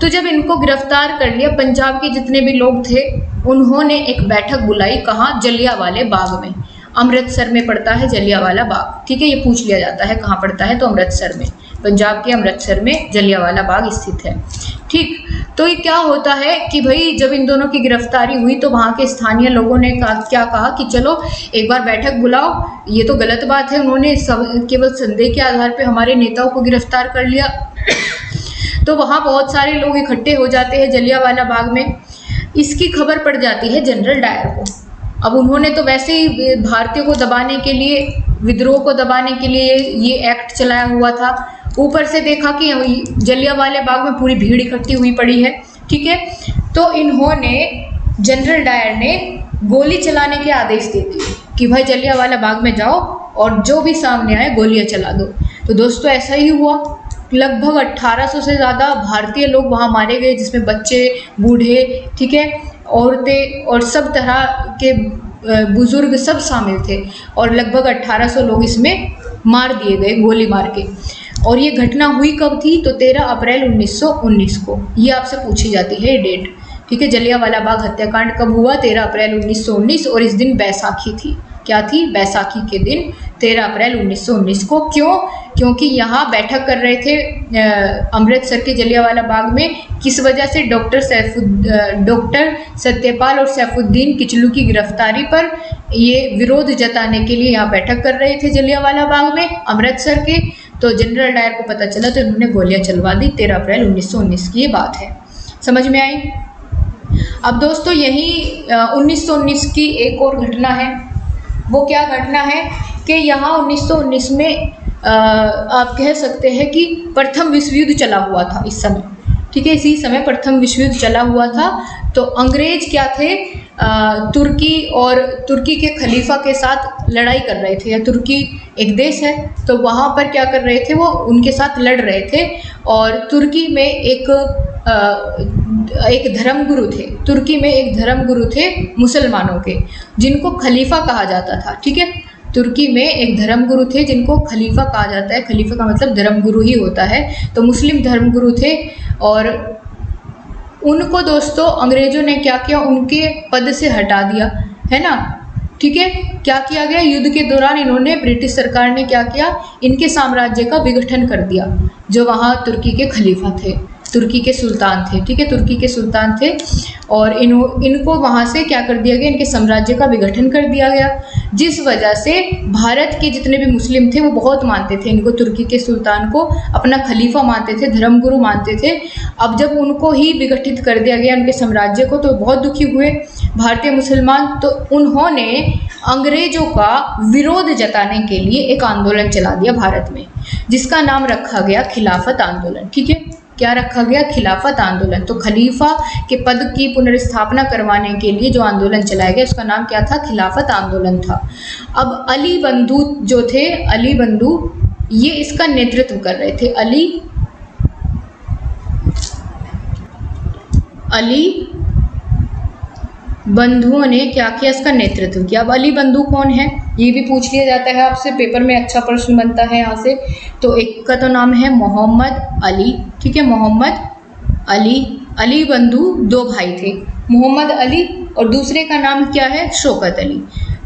तो जब इनको गिरफ्तार कर लिया, पंजाब के जितने भी लोग थे उन्होंने एक बैठक बुलाई, कहाँ, जलियांवाले बाग में। अमृतसर में पड़ता है जलियांवाला बाग। ठीक है, ये पूछ लिया जाता है कहाँ पड़ता है, तो अमृतसर में, पंजाब के अमृतसर में जलियांवाला बाग स्थित है। ठीक, तो ये क्या होता है कि भाई जब इन दोनों की गिरफ्तारी हुई तो वहाँ के स्थानीय लोगों ने क्या कहा कि चलो एक बार बैठक बुलाओ, ये तो गलत बात है, उन्होंने केवल संदेह के आधार पर हमारे नेताओं को गिरफ्तार कर लिया। तो वहाँ बहुत सारे लोग इकट्ठे हो जाते हैं जलियांवाला बाग में। इसकी खबर पड़ जाती है जनरल डायर को। अब उन्होंने तो वैसे ही भारतीयों को दबाने के लिए, विद्रोह को दबाने के लिए ये एक्ट चलाया हुआ था, ऊपर से देखा कि जलियांवाला बाग में पूरी भीड़ इकट्ठी हुई पड़ी है। ठीक है, तो इन्होंने, जनरल डायर ने गोली चलाने के आदेश दे दिए कि भाई जलियांवाला बाग में जाओ और जो भी सामने आए गोलियां चला दो। तो दोस्तों ऐसा ही हुआ, लगभग 1800 से ज़्यादा भारतीय लोग वहाँ मारे गए, जिसमें बच्चे, बूढ़े, ठीक है, औरतें और सब तरह के बुजुर्ग सब शामिल थे, और लगभग 1800 लोग इसमें मार दिए गए गोली मार के। और ये घटना हुई कब थी, तो 13 अप्रैल 1919 को। ये आपसे पूछी जाती है डेट। ठीक है, जलियांवाला बाग हत्याकांड कब हुआ, 13 अप्रैल 1919, और इस दिन बैसाखी थी। क्या थी, बैसाखी के दिन 13 अप्रैल 1919 को। क्यों, क्योंकि यहाँ बैठक कर रहे थे अमृतसर के जलियांवाला बाग में, किस वजह से, डॉक्टर सत्यपाल और सैफुद्दीन किचलू की गिरफ्तारी पर ये विरोध जताने के लिए यहाँ बैठक कर रहे थे जलियांवाला बाग में अमृतसर के। तो जनरल डायर को पता चला तो इन्होंने गोलियां चलवा दी। 13 अप्रैल 1919 की ये बात है, समझ में आई। अब दोस्तों यही 1919 की एक और घटना है। वो क्या घटना है कि यहाँ 1919 में आप कह सकते हैं कि प्रथम विश्व युद्ध चला हुआ था इस समय। ठीक है, इसी समय प्रथम विश्व युद्ध चला हुआ था। तो अंग्रेज क्या थे, तुर्की के खलीफा के साथ लड़ाई कर रहे थे, या तुर्की एक देश है तो वहाँ पर क्या कर रहे थे, वो उनके साथ लड़ रहे थे। और तुर्की में एक धर्मगुरु थे, तुर्की में एक धर्मगुरु थे मुसलमानों के, जिनको खलीफा कहा जाता था। ठीक है, तुर्की में एक धर्मगुरु थे जिनको खलीफा कहा जाता है। खलीफा का मतलब धर्मगुरु ही होता है। तो मुस्लिम धर्मगुरु थे, और उनको दोस्तों अंग्रेजों ने क्या किया, उनके पद से हटा दिया, है ना। ठीक है, क्या किया गया, युद्ध के दौरान इन्होंने, ब्रिटिश सरकार ने क्या किया, इनके साम्राज्य का विघटन कर दिया। जो वहाँ तुर्की के खलीफा थे, तुर्की के सुल्तान थे, ठीक है, तुर्की के सुल्तान थे, और इनको वहाँ से क्या कर दिया गया, इनके साम्राज्य का विघटन कर दिया गया। जिस वजह से भारत के जितने भी मुस्लिम थे वो बहुत मानते थे इनको, तुर्की के सुल्तान को अपना खलीफा मानते थे, धर्मगुरु मानते थे। अब जब उनको ही विघटित कर दिया गया उनके साम्राज्य को, तो बहुत दुखी हुए भारतीय मुसलमान। तो उन्होंने अंग्रेजों का विरोध जताने के लिए एक आंदोलन चला दिया भारत में, जिसका नाम रखा गया खिलाफत आंदोलन। ठीक है, क्या रखा गया, खिलाफत आंदोलन। तो खलीफा के पद की पुनर्स्थापना करवाने के लिए जो आंदोलन चलाया गया उसका नाम क्या था, खिलाफत आंदोलन था। अब अली बंधु जो थे, अली बंधु, ये इसका नेतृत्व कर रहे थे। अली बंधुओं ने क्या किया, इसका नेतृत्व किया। अब अली बंधु कौन है, ये भी पूछ लिया जाता है आपसे, पेपर में अच्छा प्रश्न बनता है यहाँ से। तो एक का तो नाम है मोहम्मद अली। ठीक है, मोहम्मद अली। अली बंधु दो भाई थे, मोहम्मद अली, और दूसरे का नाम क्या है, शौकत अली।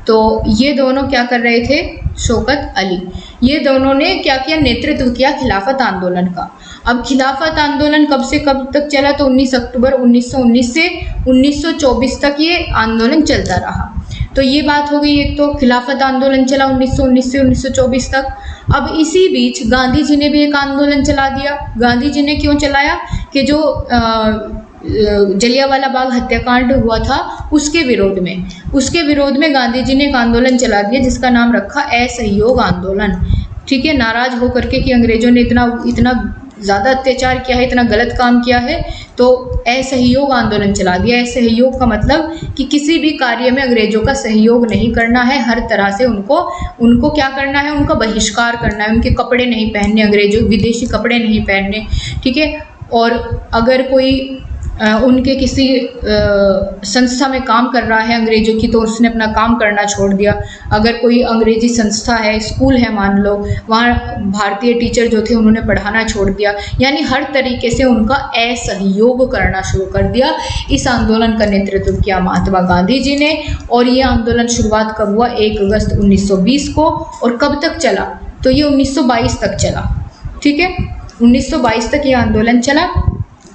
तो ये दोनों क्या कर रहे थे, शौकत अली, ये दोनों ने क्या किया, नेतृत्व किया खिलाफत आंदोलन का। अब खिलाफत आंदोलन कब से कब तक चला, तो 19 अक्टूबर 1919 से 1924 तक ये आंदोलन चलता रहा। तो ये बात हो गई, एक तो खिलाफत आंदोलन चला 1919 से 1924 तक। अब इसी बीच गांधी जी ने भी एक आंदोलन चला दिया। गांधी जी ने क्यों चलाया कि जो जलियांवाला बाग हत्याकांड हुआ था उसके विरोध में गांधी जी ने एक आंदोलन चला दिया, जिसका नाम रखा असहयोग आंदोलन। ठीक है, नाराज होकर के कि अंग्रेजों ने इतना ज़्यादा अत्याचार किया है, इतना गलत काम किया है, तो असहयोग आंदोलन चला दिया। असहयोग का मतलब कि किसी भी कार्य में अंग्रेजों का सहयोग नहीं करना है, हर तरह से उनको क्या करना है, उनका बहिष्कार करना है, उनके कपड़े नहीं पहनने, अंग्रेजों विदेशी कपड़े नहीं पहनने। ठीक है, और अगर कोई उनके किसी संस्था में काम कर रहा है अंग्रेजों की, तो उसने अपना काम करना छोड़ दिया। अगर कोई अंग्रेजी संस्था है, स्कूल है मान लो, वहाँ भारतीय टीचर जो थे उन्होंने पढ़ाना छोड़ दिया। यानी हर तरीके से उनका असहयोग करना शुरू कर दिया। इस आंदोलन का नेतृत्व किया महात्मा गांधी जी ने, और ये आंदोलन शुरुआत कब हुआ? 1 अगस्त 1920 को। और कब तक चला? तो ये 1922 तक चला। ठीक है, 1922 तक ये आंदोलन चला।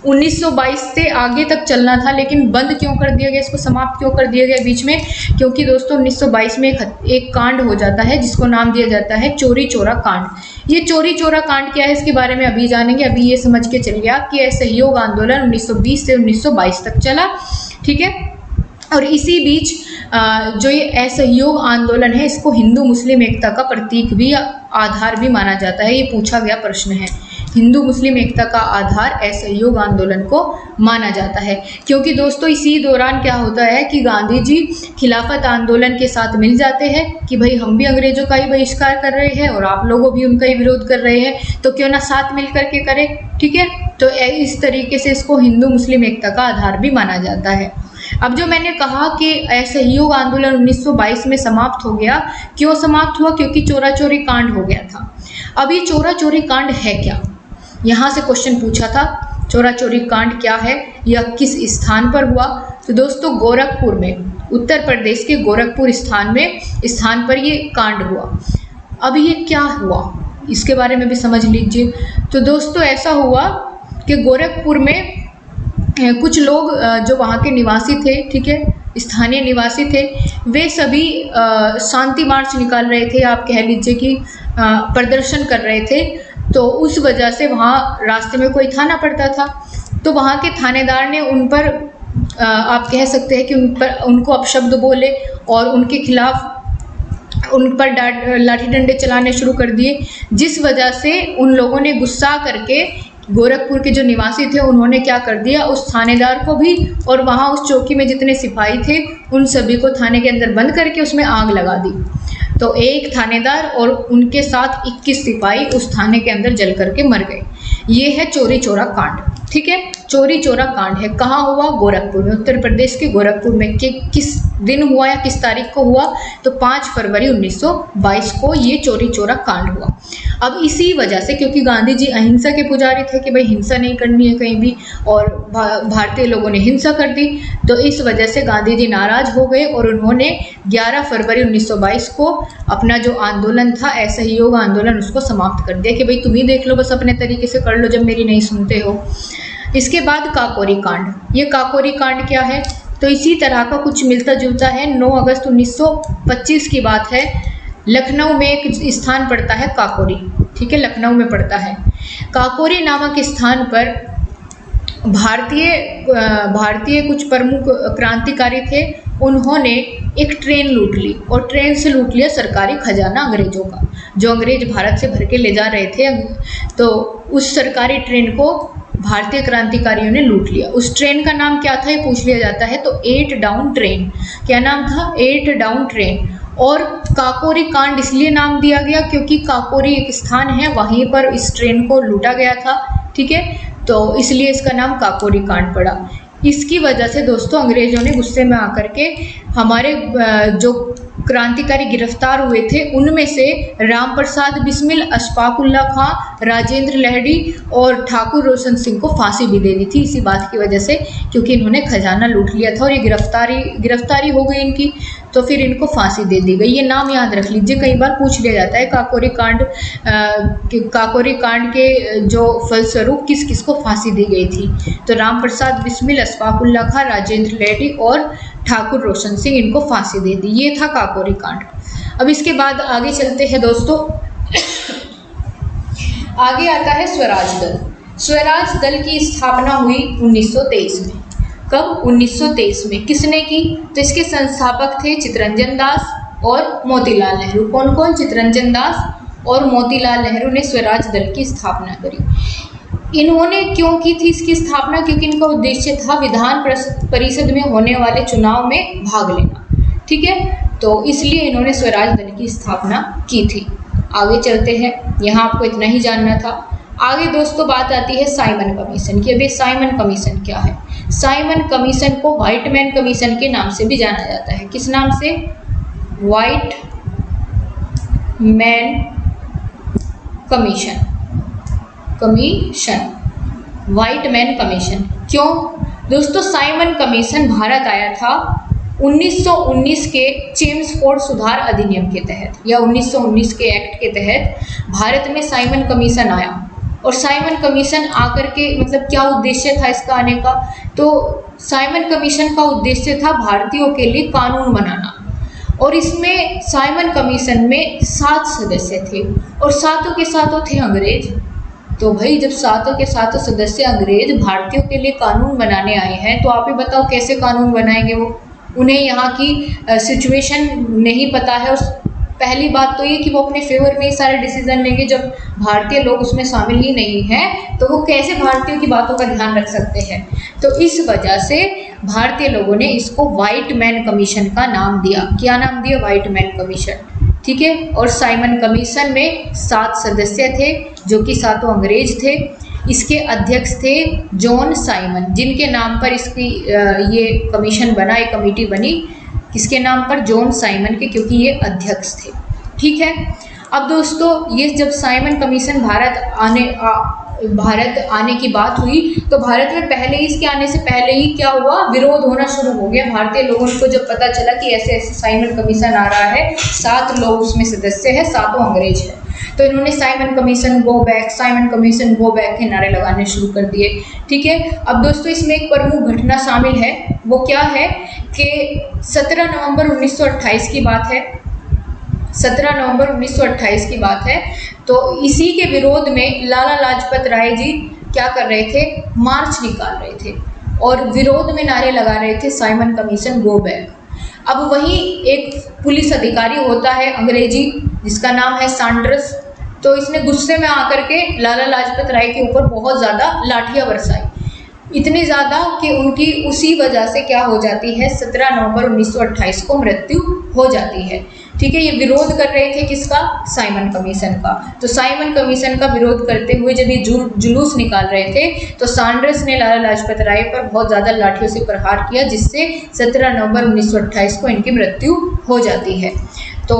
1922 से आगे तक चलना था, लेकिन बंद क्यों कर दिया गया, इसको समाप्त क्यों कर दिया गया बीच में? क्योंकि दोस्तों 1922 में एक कांड हो जाता है जिसको नाम दिया जाता है चोरी चोरा कांड। ये चोरी चोरा कांड क्या है इसके बारे में अभी जानेंगे। अभी ये समझ के चलिए आप कि असहयोग आंदोलन 1920 से 1922 तक चला। ठीक है, और इसी बीच जो ये असहयोग आंदोलन है, इसको हिंदू मुस्लिम एकता का प्रतीक भी, आधार भी माना जाता है। ये पूछा गया प्रश्न है। हिंदू मुस्लिम एकता का आधार असहयोग आंदोलन को माना जाता है, क्योंकि दोस्तों इसी दौरान क्या होता है कि गांधी जी खिलाफत आंदोलन के साथ मिल जाते हैं कि भाई हम भी अंग्रेजों का ही बहिष्कार कर रहे हैं और आप लोगों भी उनका ही विरोध कर रहे हैं, तो क्यों ना साथ मिल करके करें। ठीक है, तो इस तरीके से इसको हिंदू मुस्लिम एकता का आधार भी माना जाता है। अब जो मैंने कहा कि असहयोग आंदोलन 1922 में समाप्त हो गया, क्यों समाप्त हुआ? क्योंकि चोरा चोरी कांड हो गया था। अब ये चोरा चोरी कांड है क्या? यहाँ से क्वेश्चन पूछा था, चोरा चोरी कांड क्या है, यह किस स्थान पर हुआ? तो दोस्तों गोरखपुर में, उत्तर प्रदेश के गोरखपुर स्थान पर ये कांड हुआ। अब ये क्या हुआ इसके बारे में भी समझ लीजिए। तो दोस्तों ऐसा हुआ कि गोरखपुर में कुछ लोग जो वहाँ के निवासी थे, ठीक है, स्थानीय निवासी थे, वे सभी शांति मार्च निकाल रहे थे, आप कह लीजिए कि प्रदर्शन कर रहे थे। तो उस वजह से वहाँ रास्ते में कोई थाना पड़ता था, तो वहाँ के थानेदार ने उन पर आप कह सकते हैं कि उनको अपशब्द बोले और उनके खिलाफ उन पर लाठी डंडे चलाने शुरू कर दिए, जिस वजह से उन लोगों ने गुस्सा करके गोरखपुर के जो निवासी थे उन्होंने क्या कर दिया, उस थानेदार को भी और वहाँ उस चौकी में जितने सिपाही थे उन सभी को थाने के अंदर बंद करके उसमें आग लगा दी। तो एक थानेदार और उनके साथ 21 सिपाही उस थाने के अंदर जल करके मर गए। ये है चोरी चोरा कांड। ठीक है, चोरी चोरा कांड है, कहाँ हुआ? गोरखपुर में, उत्तर प्रदेश के गोरखपुर में। किस दिन हुआ या किस तारीख को हुआ? तो 5 फरवरी 1922 को ये चोरी चोरा कांड हुआ। अब इसी वजह से, क्योंकि गांधी जी अहिंसा के पुजारी थे कि भाई हिंसा नहीं करनी है कहीं भी, और भारतीय लोगों ने हिंसा कर दी, तो इस वजह से गांधी जी नाराज हो गए और उन्होंने 11 फरवरी 1922 को अपना जो आंदोलन था असहयोग आंदोलन उसको समाप्त कर दिया कि भाई तुम ही देख लो, बस अपने तरीके से कर लो जब मेरी नहीं सुनते हो। इसके बाद काकोरी कांड। ये काकोरी कांड क्या है? तो इसी तरह का कुछ मिलता जुलता है। 9 अगस्त 1925 की बात है। लखनऊ में एक स्थान पड़ता है काकोरी, ठीक है, लखनऊ में पड़ता है। काकोरी नामक स्थान पर भारतीय कुछ प्रमुख क्रांतिकारी थे, उन्होंने एक ट्रेन लूट ली और ट्रेन से लूट लिया सरकारी खजाना अंग्रेजों का, जो अंग्रेज भारत से भर के ले जा रहे थे। तो उस सरकारी ट्रेन को भारतीय क्रांतिकारियों ने लूट लिया। उस ट्रेन का नाम क्या था ये पूछ लिया जाता है, तो 8 डाउन ट्रेन। क्या नाम था? 8 डाउन ट्रेन। और काकोरी कांड इसलिए नाम दिया गया क्योंकि काकोरी एक स्थान है, वहीं पर इस ट्रेन को लूटा गया था। ठीक है, तो इसलिए इसका नाम काकोरी कांड पड़ा। इसकी वजह से दोस्तों अंग्रेजों ने गुस्से में आकर के हमारे जो क्रांतिकारी गिरफ्तार हुए थे उनमें से राम प्रसाद बिस्मिल, अशफाक उल्लाह खां, राजेंद्र लहड़ी और ठाकुर रोशन सिंह को फांसी भी दे दी थी, इसी बात की वजह से, क्योंकि इन्होंने खजाना लूट लिया था और ये गिरफ्तारी हो गई इनकी, तो फिर इनको फांसी दे दी गई। ये नाम याद रख लीजिए, कई बार पूछ लिया जाता है काकोरी कांड के जो फलस्वरूप किस किस को फांसी दी गई थी। तो राम प्रसाद बिस्मिल, अशफाक उल्लाह खां, राजेंद्र लहड़ी और ठाकुर रोशन सिंह, इनको फांसी दे दी। ये था काकोरी कांड। अब इसके बाद आगे चलते हैं दोस्तों। आगे आता है स्वराज दल। स्वराज दल की स्थापना हुई 1923 में। कब? 1923 में। किसने की? तो इसके संस्थापक थे चित्तरंजन दास और मोतीलाल नेहरू। कौन कौन? चित्तरंजन दास और मोतीलाल नेहरू ने स्वराज दल की स्थापना करी। इन्होंने क्यों की थी इसकी स्थापना? क्योंकि इनका उद्देश्य था विधान परिषद में होने वाले चुनाव में भाग लेना। ठीक है, तो इसलिए इन्होंने स्वराज दल की स्थापना की थी। आगे चलते हैं, यहाँ आपको इतना ही जानना था। आगे दोस्तों बात आती है साइमन कमीशन की। अभी साइमन कमीशन क्या है? साइमन कमीशन को व्हाइट मैन कमीशन के नाम से भी जाना जाता है। किस नाम से? White man commission. White man commission क्यों? दोस्तों साइमन कमीशन भारत आया था 1919 के चेम्सफोर्ड सुधार अधिनियम के तहत, या 1919 के एक्ट के तहत भारत में साइमन कमीशन आया। और साइमन कमीशन आकर के मतलब क्या उद्देश्य था इसका आने का? तो साइमन कमीशन का उद्देश्य था भारतीयों के लिए कानून बनाना। और इसमें साइमन कमीशन में 7 सदस्य थे और सातों के सातों थे अंग्रेज। तो भाई जब सातों के सातों सदस्य अंग्रेज भारतीयों के लिए कानून बनाने आए हैं, तो आप ही बताओ कैसे कानून बनाएंगे वो? उन्हें यहाँ की सिचुएशन नहीं पता है। और पहली बात तो ये कि वो अपने फेवर में ही सारे डिसीजन लेंगे। जब भारतीय लोग उसमें शामिल ही नहीं हैं तो वो कैसे भारतीयों की बातों का ध्यान रख सकते हैं? तो इस वजह से भारतीय लोगों ने इसको व्हाइट मैन कमीशन का नाम दिया। क्या नाम दिया? White man commission. ठीक है। और साइमन कमीशन में 7 सदस्य थे जो कि सातों अंग्रेज थे। इसके अध्यक्ष थे जॉन साइमन, जिनके नाम पर इसकी ये कमीशन बना, एक कमेटी बनी। किसके नाम पर? जॉन साइमन के, क्योंकि ये अध्यक्ष थे। ठीक है। अब दोस्तों ये जब साइमन कमीशन भारत आने की बात हुई तो भारत में पहले ही, इसके आने से पहले ही क्या हुआ? विरोध होना शुरू हो गया। भारतीय लोगों को जब पता चला कि ऐसे ऐसे साइमन कमीशन आ रहा है, 7 लोग उसमें सदस्य हैं, सातों अंग्रेज हैं, तो इन्होंने Simon commission go back, Simon commission go back के नारे लगाने शुरू कर दिए। ठीक है। अब दोस्तों इसमें एक प्रमुख घटना शामिल है। वो क्या है कि 17 नवंबर 1928 की बात है। 17 नवंबर 1928 की बात है। तो इसी के विरोध में लाला लाजपत राय जी क्या कर रहे थे? मार्च निकाल रहे थे और विरोध में नारे लगा रहे थे साइमन कमीशन गो बैक। अब वहीं एक पुलिस अधिकारी होता है अंग्रेजी, जिसका नाम है सैंडर्स। तो इसने गुस्से में आकर के लाला लाजपत राय के ऊपर बहुत ज़्यादा लाठियाँ बरसाई, इतनी ज़्यादा कि उनकी उसी वजह से क्या हो जाती है? 17 नवंबर 1928 को मृत्यु हो जाती है। ठीक है। ये विरोध कर रहे थे किसका? साइमन कमीशन का। तो साइमन कमीशन का विरोध करते हुए जब ये जुलूस निकाल रहे थे तो सैंडर्स ने लाला लाजपत राय पर बहुत ज़्यादा लाठियों से प्रहार किया, जिससे 17 नवंबर 1928 को इनकी मृत्यु हो जाती है। तो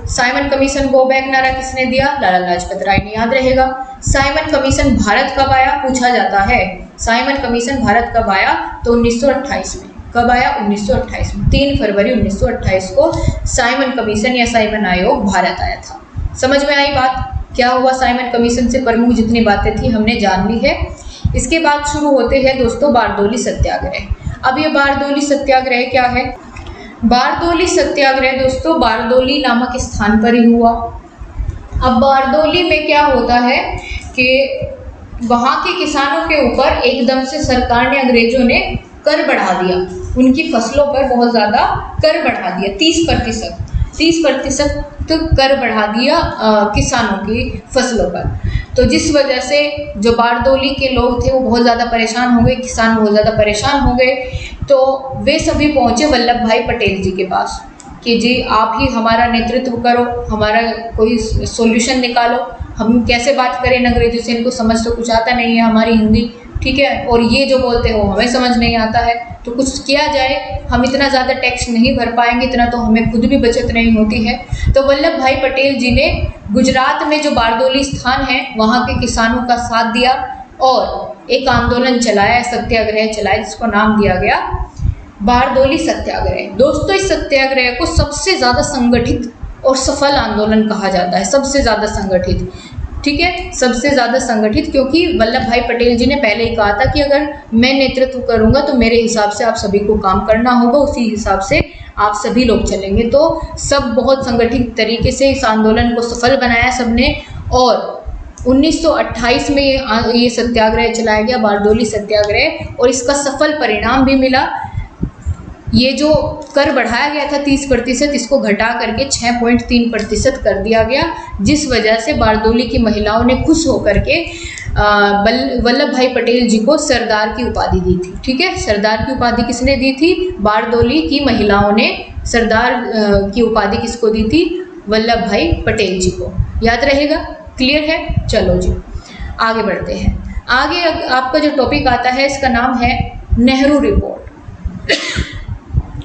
साइमन कमीशन गो बैक नारा किसने दिया? लाला लाजपत राय ने। याद रहेगा। साइमन कमीशन भारत कब आया? पूछा जाता है। साइमन कमीशन भारत कब आया? तो 1928 में। कब आया? 1928 में। 3 फरवरी 1928 को साइमन कमीशन या साइमन आयोग भारत आया था। समझ में आई बात? क्या हुआ साइमन कमीशन से? प्रमुख जितनी बातें थी हमने जान ली है। इसके बाद शुरू होते हैं दोस्तों बारदोली सत्याग्रह। अब ये बारदोली सत्याग्रह क्या है? बारदोली सत्याग्रह दोस्तों बारदोली नामक स्थान पर ही हुआ। अब बारदोली में क्या होता है कि वहाँ के किसानों के ऊपर एकदम से सरकार ने, अंग्रेजों ने कर बढ़ा दिया। उनकी फसलों पर बहुत ज़्यादा कर बढ़ा दिया, 30% कर बढ़ा दिया किसानों की फसलों पर। तो जिस वजह से जो बारदोली के लोग थे वो बहुत ज़्यादा परेशान हो गए, किसान बहुत ज़्यादा परेशान हो गए। तो वे सभी पहुँचे वल्लभ भाई पटेल जी के पास कि जी आप ही हमारा नेतृत्व करो, हमारा कोई सॉल्यूशन निकालो। हम कैसे बात करें इन अंग्रेजों से? इनको समझ तो कुछ आता नहीं है हमारी हिंदी, ठीक है, और ये जो बोलते हो हमें समझ नहीं आता है। तो कुछ किया जाए, हम इतना ज़्यादा टैक्स नहीं भर पाएंगे, इतना तो हमें खुद भी बचत नहीं होती है। तो वल्लभ भाई पटेल जी ने गुजरात में जो बारदोली स्थान है वहाँ के किसानों का साथ दिया और एक आंदोलन चलाया, सत्याग्रह चलाया, जिसको नाम दिया गया बारदोली सत्याग्रह। दोस्तों इस सत्याग्रह को सबसे ज़्यादा संगठित और सफल आंदोलन कहा जाता है, सबसे ज़्यादा संगठित। ठीक है, सबसे ज़्यादा संगठित, क्योंकि वल्लभ भाई पटेल जी ने पहले ही कहा था कि अगर मैं नेतृत्व करूंगा तो मेरे हिसाब से आप सभी को काम करना होगा, उसी हिसाब से आप सभी लोग चलेंगे। तो सब बहुत संगठित तरीके से इस आंदोलन को सफल बनाया सबने। और 1928 में ये सत्याग्रह चलाया गया, बारदोली सत्याग्रह, और इसका सफल परिणाम भी मिला। ये जो कर बढ़ाया गया था 30%, इसको घटा करके 6.3% कर दिया गया, जिस वजह से बारदोली की महिलाओं ने खुश होकर के वल्लभ भाई पटेल जी को सरदार की उपाधि दी थी। ठीक है, सरदार की उपाधि किसने दी थी? बारदोली की महिलाओं ने सरदार की उपाधि किसको दी थी? वल्लभ भाई पटेल जी को। याद रहेगा? क्लियर है? चलो जी आगे बढ़ते हैं। आगे आपका जो टॉपिक आता है इसका नाम है नेहरू रिपोर्ट।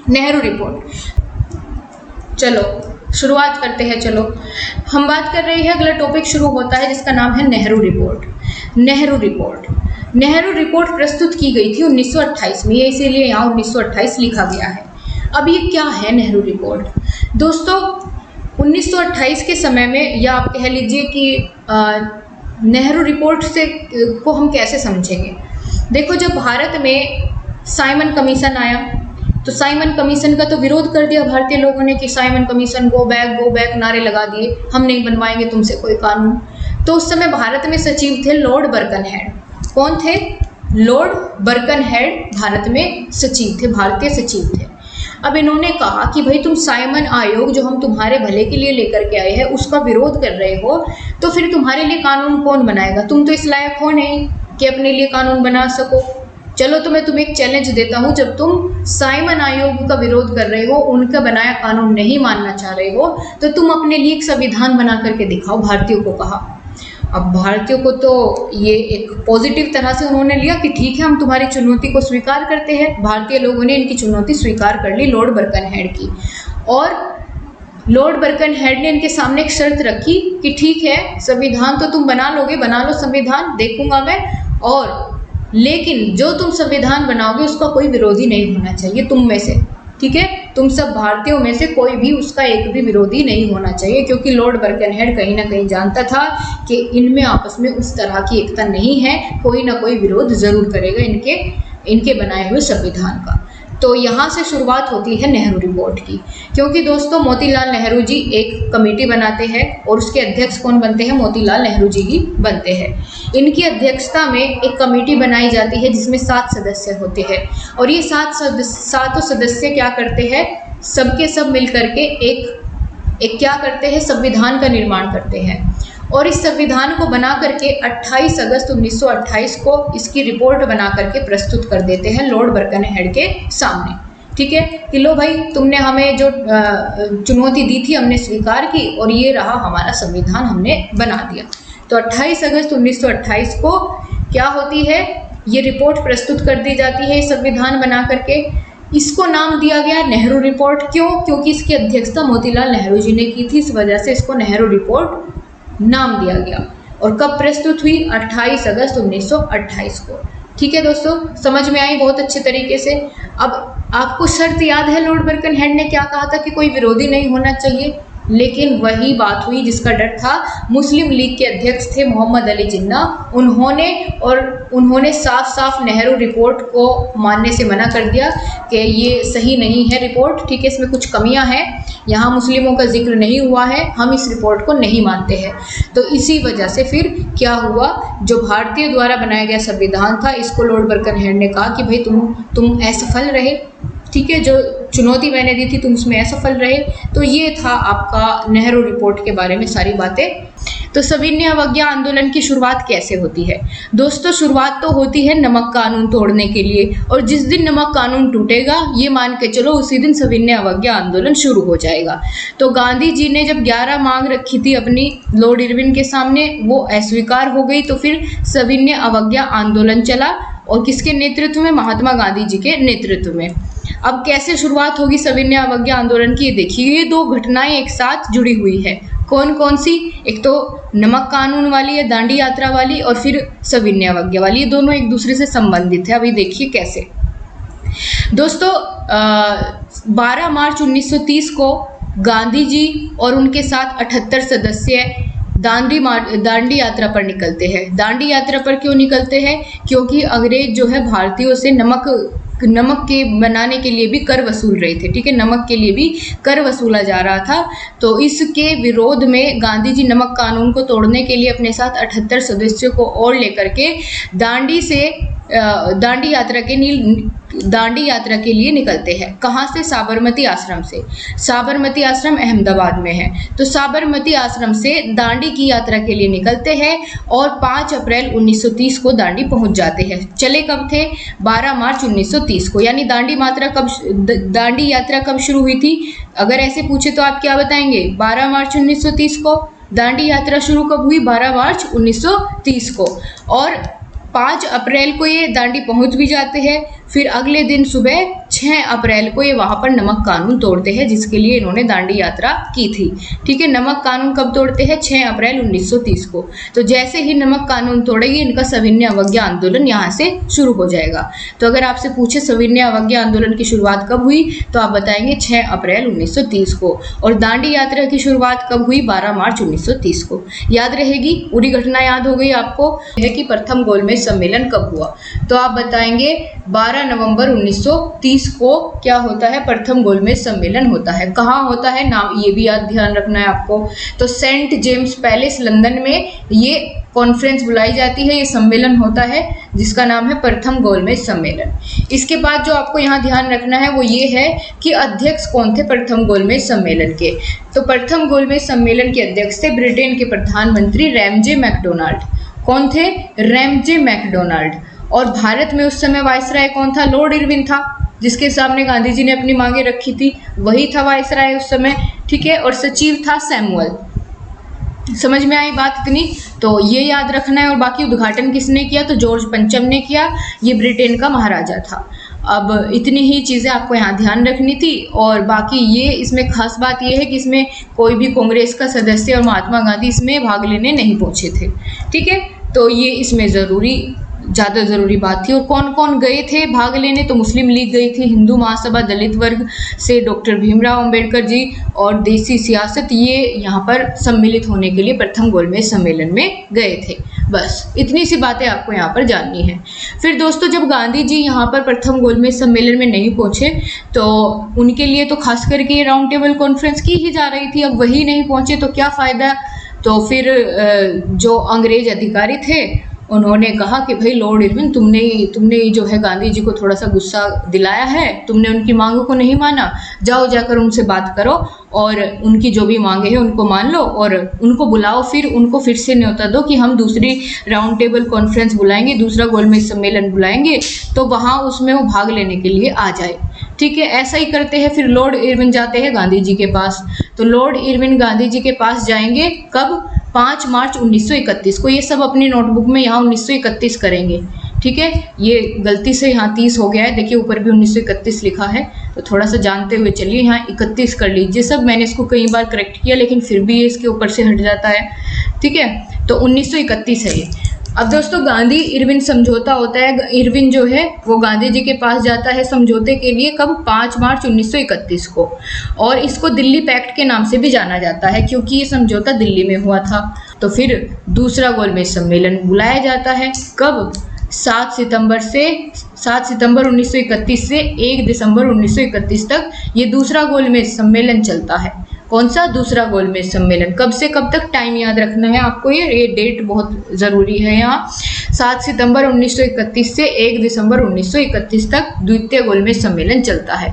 नेहरू रिपोर्ट, चलो शुरुआत करते हैं। चलो हम बात कर रहे हैं, अगला टॉपिक शुरू होता है जिसका नाम है Nehru report. Nehru report, Nehru report प्रस्तुत की गई थी 1928 में, इसीलिए यहाँ 1928 लिखा गया है। अब ये क्या है नेहरू रिपोर्ट? दोस्तों 1928 के समय में, या आप कह लीजिए कि नेहरू रिपोर्ट से को हम कैसे समझेंगे? देखो, जब भारत में साइमन कमीशन आया तो साइमन कमीशन का तो विरोध कर दिया भारतीय लोगों ने कि साइमन कमीशन गो बैक नारे लगा दिए, हम नहीं बनवाएंगे तुमसे कोई कानून। तो उस समय भारत में सचिव थे लॉर्ड बर्कनहेड। कौन थे? लॉर्ड बर्कनहेड भारत में सचिव थे, भारतीय सचिव थे। अब इन्होंने कहा कि भाई तुम साइमन आयोग जो हम तुम्हारे भले के लिए लेकर के आए हैं उसका विरोध कर रहे हो, तो फिर तुम्हारे लिए कानून कौन बनाएगा? तुम तो इस लायक हो नहीं कि अपने लिए कानून बना सको। चलो तो मैं तुम्हें एक चैलेंज देता हूँ, जब तुम साइमन आयोग का विरोध कर रहे हो, उनका बनाया कानून नहीं मानना चाह रहे हो, तो तुम अपने लिए एक संविधान बना करके दिखाओ, भारतीयों को कहा। अब भारतीयों को तो ये एक पॉजिटिव तरह से उन्होंने लिया कि ठीक है, हम तुम्हारी चुनौती को स्वीकार करते हैं। भारतीय लोगों ने इनकी चुनौती स्वीकार कर ली लॉर्ड बर्कनहेड की, और लॉर्ड बर्कनहेड ने इनके सामने एक शर्त रखी कि ठीक है, संविधान तो तुम बना लोगे, बना लो संविधान, देखूंगा मैं, और लेकिन जो तुम संविधान बनाओगे उसका कोई विरोधी नहीं होना चाहिए तुम में से, ठीक है? तुम सब भारतीयों में से कोई भी उसका एक भी विरोधी नहीं होना चाहिए, क्योंकि लॉर्ड बर्कनहेड कहीं ना कहीं जानता था कि इनमें आपस में उस तरह की एकता नहीं है, कोई ना कोई विरोध जरूर करेगा इनके बनाए हुए संविधान का। तो यहाँ से शुरुआत होती है नेहरू रिपोर्ट की, क्योंकि दोस्तों मोतीलाल नेहरू जी एक कमेटी बनाते हैं और उसके अध्यक्ष कौन बनते हैं? मोतीलाल नेहरू जी ही बनते हैं। इनकी अध्यक्षता में एक कमेटी बनाई जाती है जिसमें 7 सदस्य होते हैं, और ये सातों सदस्य क्या करते हैं? सबके सब मिल करके एक क्या करते हैं? संविधान का निर्माण करते हैं, और इस संविधान को बना करके 28 अगस्त 1928 को इसकी रिपोर्ट बना करके प्रस्तुत कर देते हैं लॉर्ड बर्कनहेड के सामने, ठीक है? कि लो भाई, तुमने हमें जो चुनौती दी थी हमने स्वीकार की, और ये रहा हमारा संविधान, हमने बना दिया। तो 28 अगस्त 1928 को क्या होती है? ये रिपोर्ट प्रस्तुत कर दी जाती है संविधान बना करके। इसको नाम दिया गया नेहरू रिपोर्ट। क्यों? क्योंकि इसकी अध्यक्षता मोतीलाल नेहरू जी ने की थी, इस वजह से इसको नेहरू रिपोर्ट नाम दिया गया। और कब प्रस्तुत हुई? 28 अगस्त 1928 को, ठीक है दोस्तों? समझ में आई बहुत अच्छे तरीके से। अब आपको शर्त याद है लॉर्ड बर्कनहेड ने क्या कहा था कि कोई विरोधी नहीं होना चाहिए, लेकिन वही बात हुई जिसका डर था। मुस्लिम लीग के अध्यक्ष थे मोहम्मद अली जिन्ना, उन्होंने साफ साफ नेहरू रिपोर्ट को मानने से मना कर दिया कि ये सही नहीं है रिपोर्ट, ठीक है, इसमें कुछ कमियां हैं, यहाँ मुस्लिमों का जिक्र नहीं हुआ है, हम इस रिपोर्ट को नहीं मानते हैं। तो इसी वजह से फिर क्या हुआ? जो भारतीय द्वारा बनाया गया संविधान था, इसको लॉर्ड बर्कनहेड ने कहा कि भाई तुम असफल रहे, ठीक है, जो चुनौती मैंने दी थी तुम उसमें असफल रहे। तो ये था आपका नेहरू रिपोर्ट के बारे में सारी बातें। तो सविनय अवज्ञा आंदोलन की शुरुआत कैसे होती है? दोस्तों शुरुआत तो होती है नमक कानून तोड़ने के लिए, और जिस दिन नमक कानून टूटेगा ये मान के चलो उसी दिन सविनय अवज्ञा आंदोलन शुरू हो जाएगा। तो गांधी जी ने जब 11 मांग रखी थी अपनी लॉर्ड इरविन के सामने, वो अस्वीकार हो गई, तो फिर सविनय अवज्ञा आंदोलन चला, और किसके नेतृत्व में? महात्मा गांधी जी के नेतृत्व में। अब कैसे शुरुआत होगी सविनय अवज्ञा आंदोलन की? देखिए, ये 2 घटनाएं एक साथ जुड़ी हुई है। कौन कौन सी? एक तो नमक कानून वाली है, दांडी यात्रा वाली, और फिर सविनय अवज्ञा वाली, ये दोनों एक दूसरे से संबंधित है। अभी देखिए कैसे। दोस्तों 12 मार्च 1930 को गांधी जी और उनके साथ 78 सदस्य दांडी यात्रा पर निकलते हैं। दांडी यात्रा पर क्यों निकलते हैं? क्योंकि अंग्रेज जो है भारतीयों से नमक के बनाने के लिए भी कर वसूल रहे थे, ठीक है, नमक के लिए भी कर वसूला जा रहा था। तो इसके विरोध में गांधी जी नमक कानून को तोड़ने के लिए अपने साथ 78 सदस्यों को और लेकर के दांडी यात्रा के लिए निकलते हैं। कहाँ से? साबरमती आश्रम से। साबरमती आश्रम अहमदाबाद में है। तो साबरमती आश्रम से दांडी की यात्रा के लिए निकलते हैं और 5 अप्रैल 1930 को दांडी पहुंच जाते हैं। चले कब थे? 12 मार्च 1930 को। यानी दांडी यात्रा कब शुरू हुई थी? अगर ऐसे पूछे तो आप क्या बताएंगे? 12 मार्च 1930 को। दांडी यात्रा शुरू कब हुई? 12 मार्च 1930 को। और 5 अप्रैल को ये दांडी पहुंच भी जाते हैं। फिर अगले दिन सुबह 6 अप्रैल को ये वहाँ पर नमक कानून तोड़ते हैं, जिसके लिए इन्होंने दांडी यात्रा की थी। ठीक है, नमक कानून कब तोड़ते हैं? 6 अप्रैल 1930 को। तो जैसे ही नमक कानून तोड़ेगी, इनका सविनय अवज्ञा आंदोलन यहाँ से शुरू हो जाएगा। तो अगर आपसे पूछे सविनय अवज्ञा आंदोलन की शुरुआत कब हुई, तो आप बताएंगे 6 अप्रैल 1930 को। और दांडी यात्रा की शुरुआत कब हुई? 12 मार्च 1930 को। याद रहेगी, पूरी घटना याद हो गई आपको है कि प्रथम गोलमेज सम्मेलन कब हुआ? तो आप बताएंगे 12 नवंबर 1930 को क्या होता है? प्रथम गोलमेज सम्मेलन होता है। कहाँ होता है? नाम ये भी याद ध्यान रखना है आपको। तो सेंट जेम्स पैलेस लंदन में ये कॉन्फ्रेंस बुलाई जाती है, ये सम्मेलन होता है जिसका नाम है प्रथम गोलमेज सम्मेलन। इसके बाद जो आपको यहाँ ध्यान रखना है वो ये है कि अध्यक्ष कौन थे प्रथम गोलमेज सम्मेलन के? तो प्रथम गोलमेज सम्मेलन के अध्यक्ष थे ब्रिटेन के प्रधानमंत्री रैमजे मैकडोनाल्ड। कौन थे? Ramsay MacDonald. और भारत में उस समय वायसराय कौन था? लॉर्ड इरविन था, जिसके सामने गांधी जी ने अपनी मांगे रखी थी, वही था वायसराय उस समय। ठीक है, और सचिव था सैमुअल। समझ में आई बात इतनी? तो ये याद रखना है। और बाकी उद्घाटन किसने किया? तो जॉर्ज पंचम ने किया, ये ब्रिटेन का महाराजा था। अब इतनी ही चीज़ें आपको यहाँ ध्यान रखनी थी। और बाकी ये इसमें खास बात ये है कि इसमें कोई भी कांग्रेस का सदस्य और महात्मा गांधी इसमें भाग लेने नहीं पहुँचे थे। ठीक है, तो ये इसमें ज़्यादा ज़रूरी बात थी। और कौन कौन गए थे भाग लेने? तो मुस्लिम लीग गई थी, हिंदू महासभा दलित वर्ग से डॉक्टर भीमराव अंबेडकर जी और देसी सियासत, ये यहाँ पर सम्मिलित होने के लिए प्रथम गोलमेज सम्मेलन में गए थे। बस इतनी सी बातें आपको यहाँ पर जाननी है। फिर दोस्तों, जब गांधी जी यहाँ पर प्रथम गोलमेज सम्मेलन में नहीं पहुँचे तो उनके लिए तो खास करके ये राउंड टेबल कॉन्फ्रेंस की ही जा रही थी। अब वही नहीं पहुँचे तो क्या फ़ायदा? तो फिर जो अंग्रेज अधिकारी थे उन्होंने कहा कि भाई लॉर्ड इरविन, तुमने जो है गांधी जी को थोड़ा सा गुस्सा दिलाया है, तुमने उनकी मांगों को नहीं माना, जाओ जाकर उनसे बात करो और उनकी जो भी मांगे हैं उनको मान लो और उनको बुलाओ, फिर उनको फिर से न्योता दो कि हम दूसरी राउंड टेबल कॉन्फ्रेंस बुलाएंगे, दूसरा गोलमेज सम्मेलन बुलाएंगे, तो वहाँ उसमें वो भाग लेने के लिए आ जाए। ठीक है, ऐसा ही करते हैं। फिर लॉर्ड इरविन जाते हैं गांधी जी के पास। तो लॉर्ड इरविन गांधी जी के पास जाएंगे कब? 5 मार्च 1931 को। ये सब अपनी नोटबुक में यहाँ 1931 करेंगे। ठीक है, ये गलती से यहाँ 30 हो गया है, देखिए ऊपर भी 1931 लिखा है, तो थोड़ा सा जानते हुए चलिए, यहाँ 31 कर लीजिए सब। मैंने इसको कई बार करेक्ट किया लेकिन फिर भी ये इसके ऊपर से हट जाता है। ठीक है, तो 1931 है ये। अब दोस्तों, गांधी इरविन समझौता होता है। इरविन जो है वो गांधी जी के पास जाता है समझौते के लिए कब? 5 मार्च 1931 को। और इसको दिल्ली पैक्ट के नाम से भी जाना जाता है क्योंकि ये समझौता दिल्ली में हुआ था। तो फिर दूसरा गोलमेज सम्मेलन बुलाया जाता है कब? 7 सितंबर 1931 से 1 दिसंबर 1931 तक ये दूसरा गोलमेज सम्मेलन चलता है। कौन सा? दूसरा गोलमेज सम्मेलन। कब से कब तक? टाइम याद रखना है आपको, ये डेट बहुत ज़रूरी है यहाँ। 7 सितंबर 1931 से 1 दिसंबर 1931 तक द्वितीय गोलमेज सम्मेलन चलता है।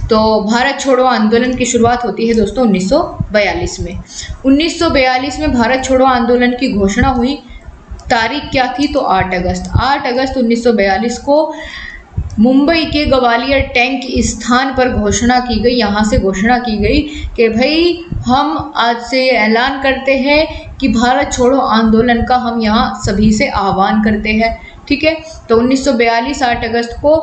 तो भारत छोड़ो आंदोलन की शुरुआत होती है दोस्तों 1942 में। 1942 में भारत छोड़ो आंदोलन की घोषणा हुई। तारीख क्या थी? तो 8 अगस्त 1942 को मुंबई के ग्वालियर टैंक स्थान पर घोषणा की गई। यहाँ से घोषणा की गई कि भाई हम आज से ऐलान करते हैं कि भारत छोड़ो आंदोलन का हम यहाँ सभी से आह्वान करते हैं। ठीक है, तो 1942 8 अगस्त को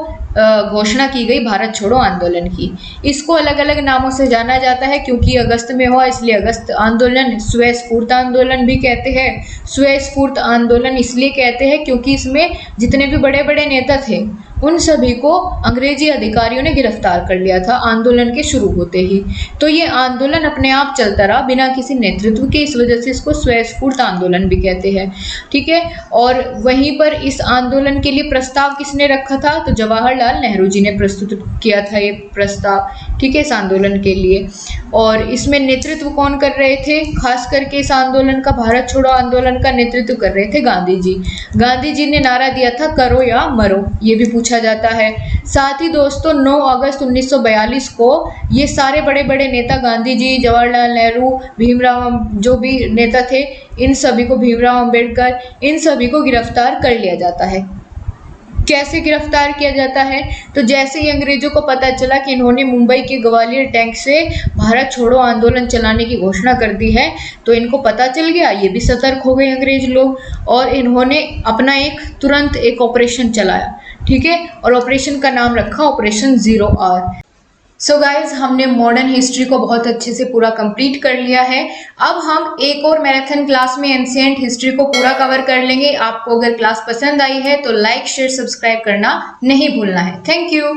घोषणा की गई भारत छोड़ो आंदोलन की। इसको अलग अलग नामों से जाना जाता है क्योंकि अगस्त में हुआ, इसलिए अगस्त आंदोलन, स्वयं स्फूर्त आंदोलन भी कहते हैं। स्वयं स्फूर्त आंदोलन इसलिए कहते हैं क्योंकि इसमें जितने भी बड़े बड़े नेता थे उन सभी को अंग्रेजी अधिकारियों ने गिरफ्तार कर लिया था आंदोलन के शुरू होते ही। तो ये आंदोलन अपने आप चलता रहा बिना किसी नेतृत्व के, इस वजह से इसको स्वयं स्फूर्त आंदोलन भी कहते हैं। ठीक है, और वहीं पर इस आंदोलन के लिए प्रस्ताव किसने रखा था? तो जवाहरलाल नेहरू जी ने प्रस्तुत किया था ये प्रस्ताव। ठीक है, इस आंदोलन के लिए। और इसमें नेतृत्व कौन कर रहे थे? खास करके इस आंदोलन का, भारत छोड़ो आंदोलन का नेतृत्व कर रहे थे गांधी जी। गांधी जी ने नारा दिया था करो या मरो, ये भी पूछा जाता है। साथ ही दोस्तों 9 अगस्त 1942 को ये सारे बड़े बड़े नेता, गांधी जी, जवाहरलाल नेहरू, भीमराव, जो भी नेता थे, इन सभी को, भीमराव अंबेडकर, इन सभी को गिरफ्तार कर लिया जाता है। कैसे गिरफ्तार किया जाता है? तो जैसे ही अंग्रेजों को पता चला कि इन्होंने मुंबई के ग्वालियर टैंक से भारत छोड़ो आंदोलन चलाने की घोषणा कर दी है, तो इनको पता चल गया, ये भी सतर्क हो गए अंग्रेज लोग और इन्होंने अपना तुरंत एक ऑपरेशन चलाया। ठीक है, और ऑपरेशन का नाम रखा operation zero hour. So guys, हमने मॉडर्न हिस्ट्री को बहुत अच्छे से पूरा कंप्लीट कर लिया है। अब हम एक और मैराथन क्लास में एंशिएंट हिस्ट्री को पूरा कवर कर लेंगे। आपको अगर क्लास पसंद आई है तो लाइक शेयर सब्सक्राइब करना नहीं भूलना है। Thank you.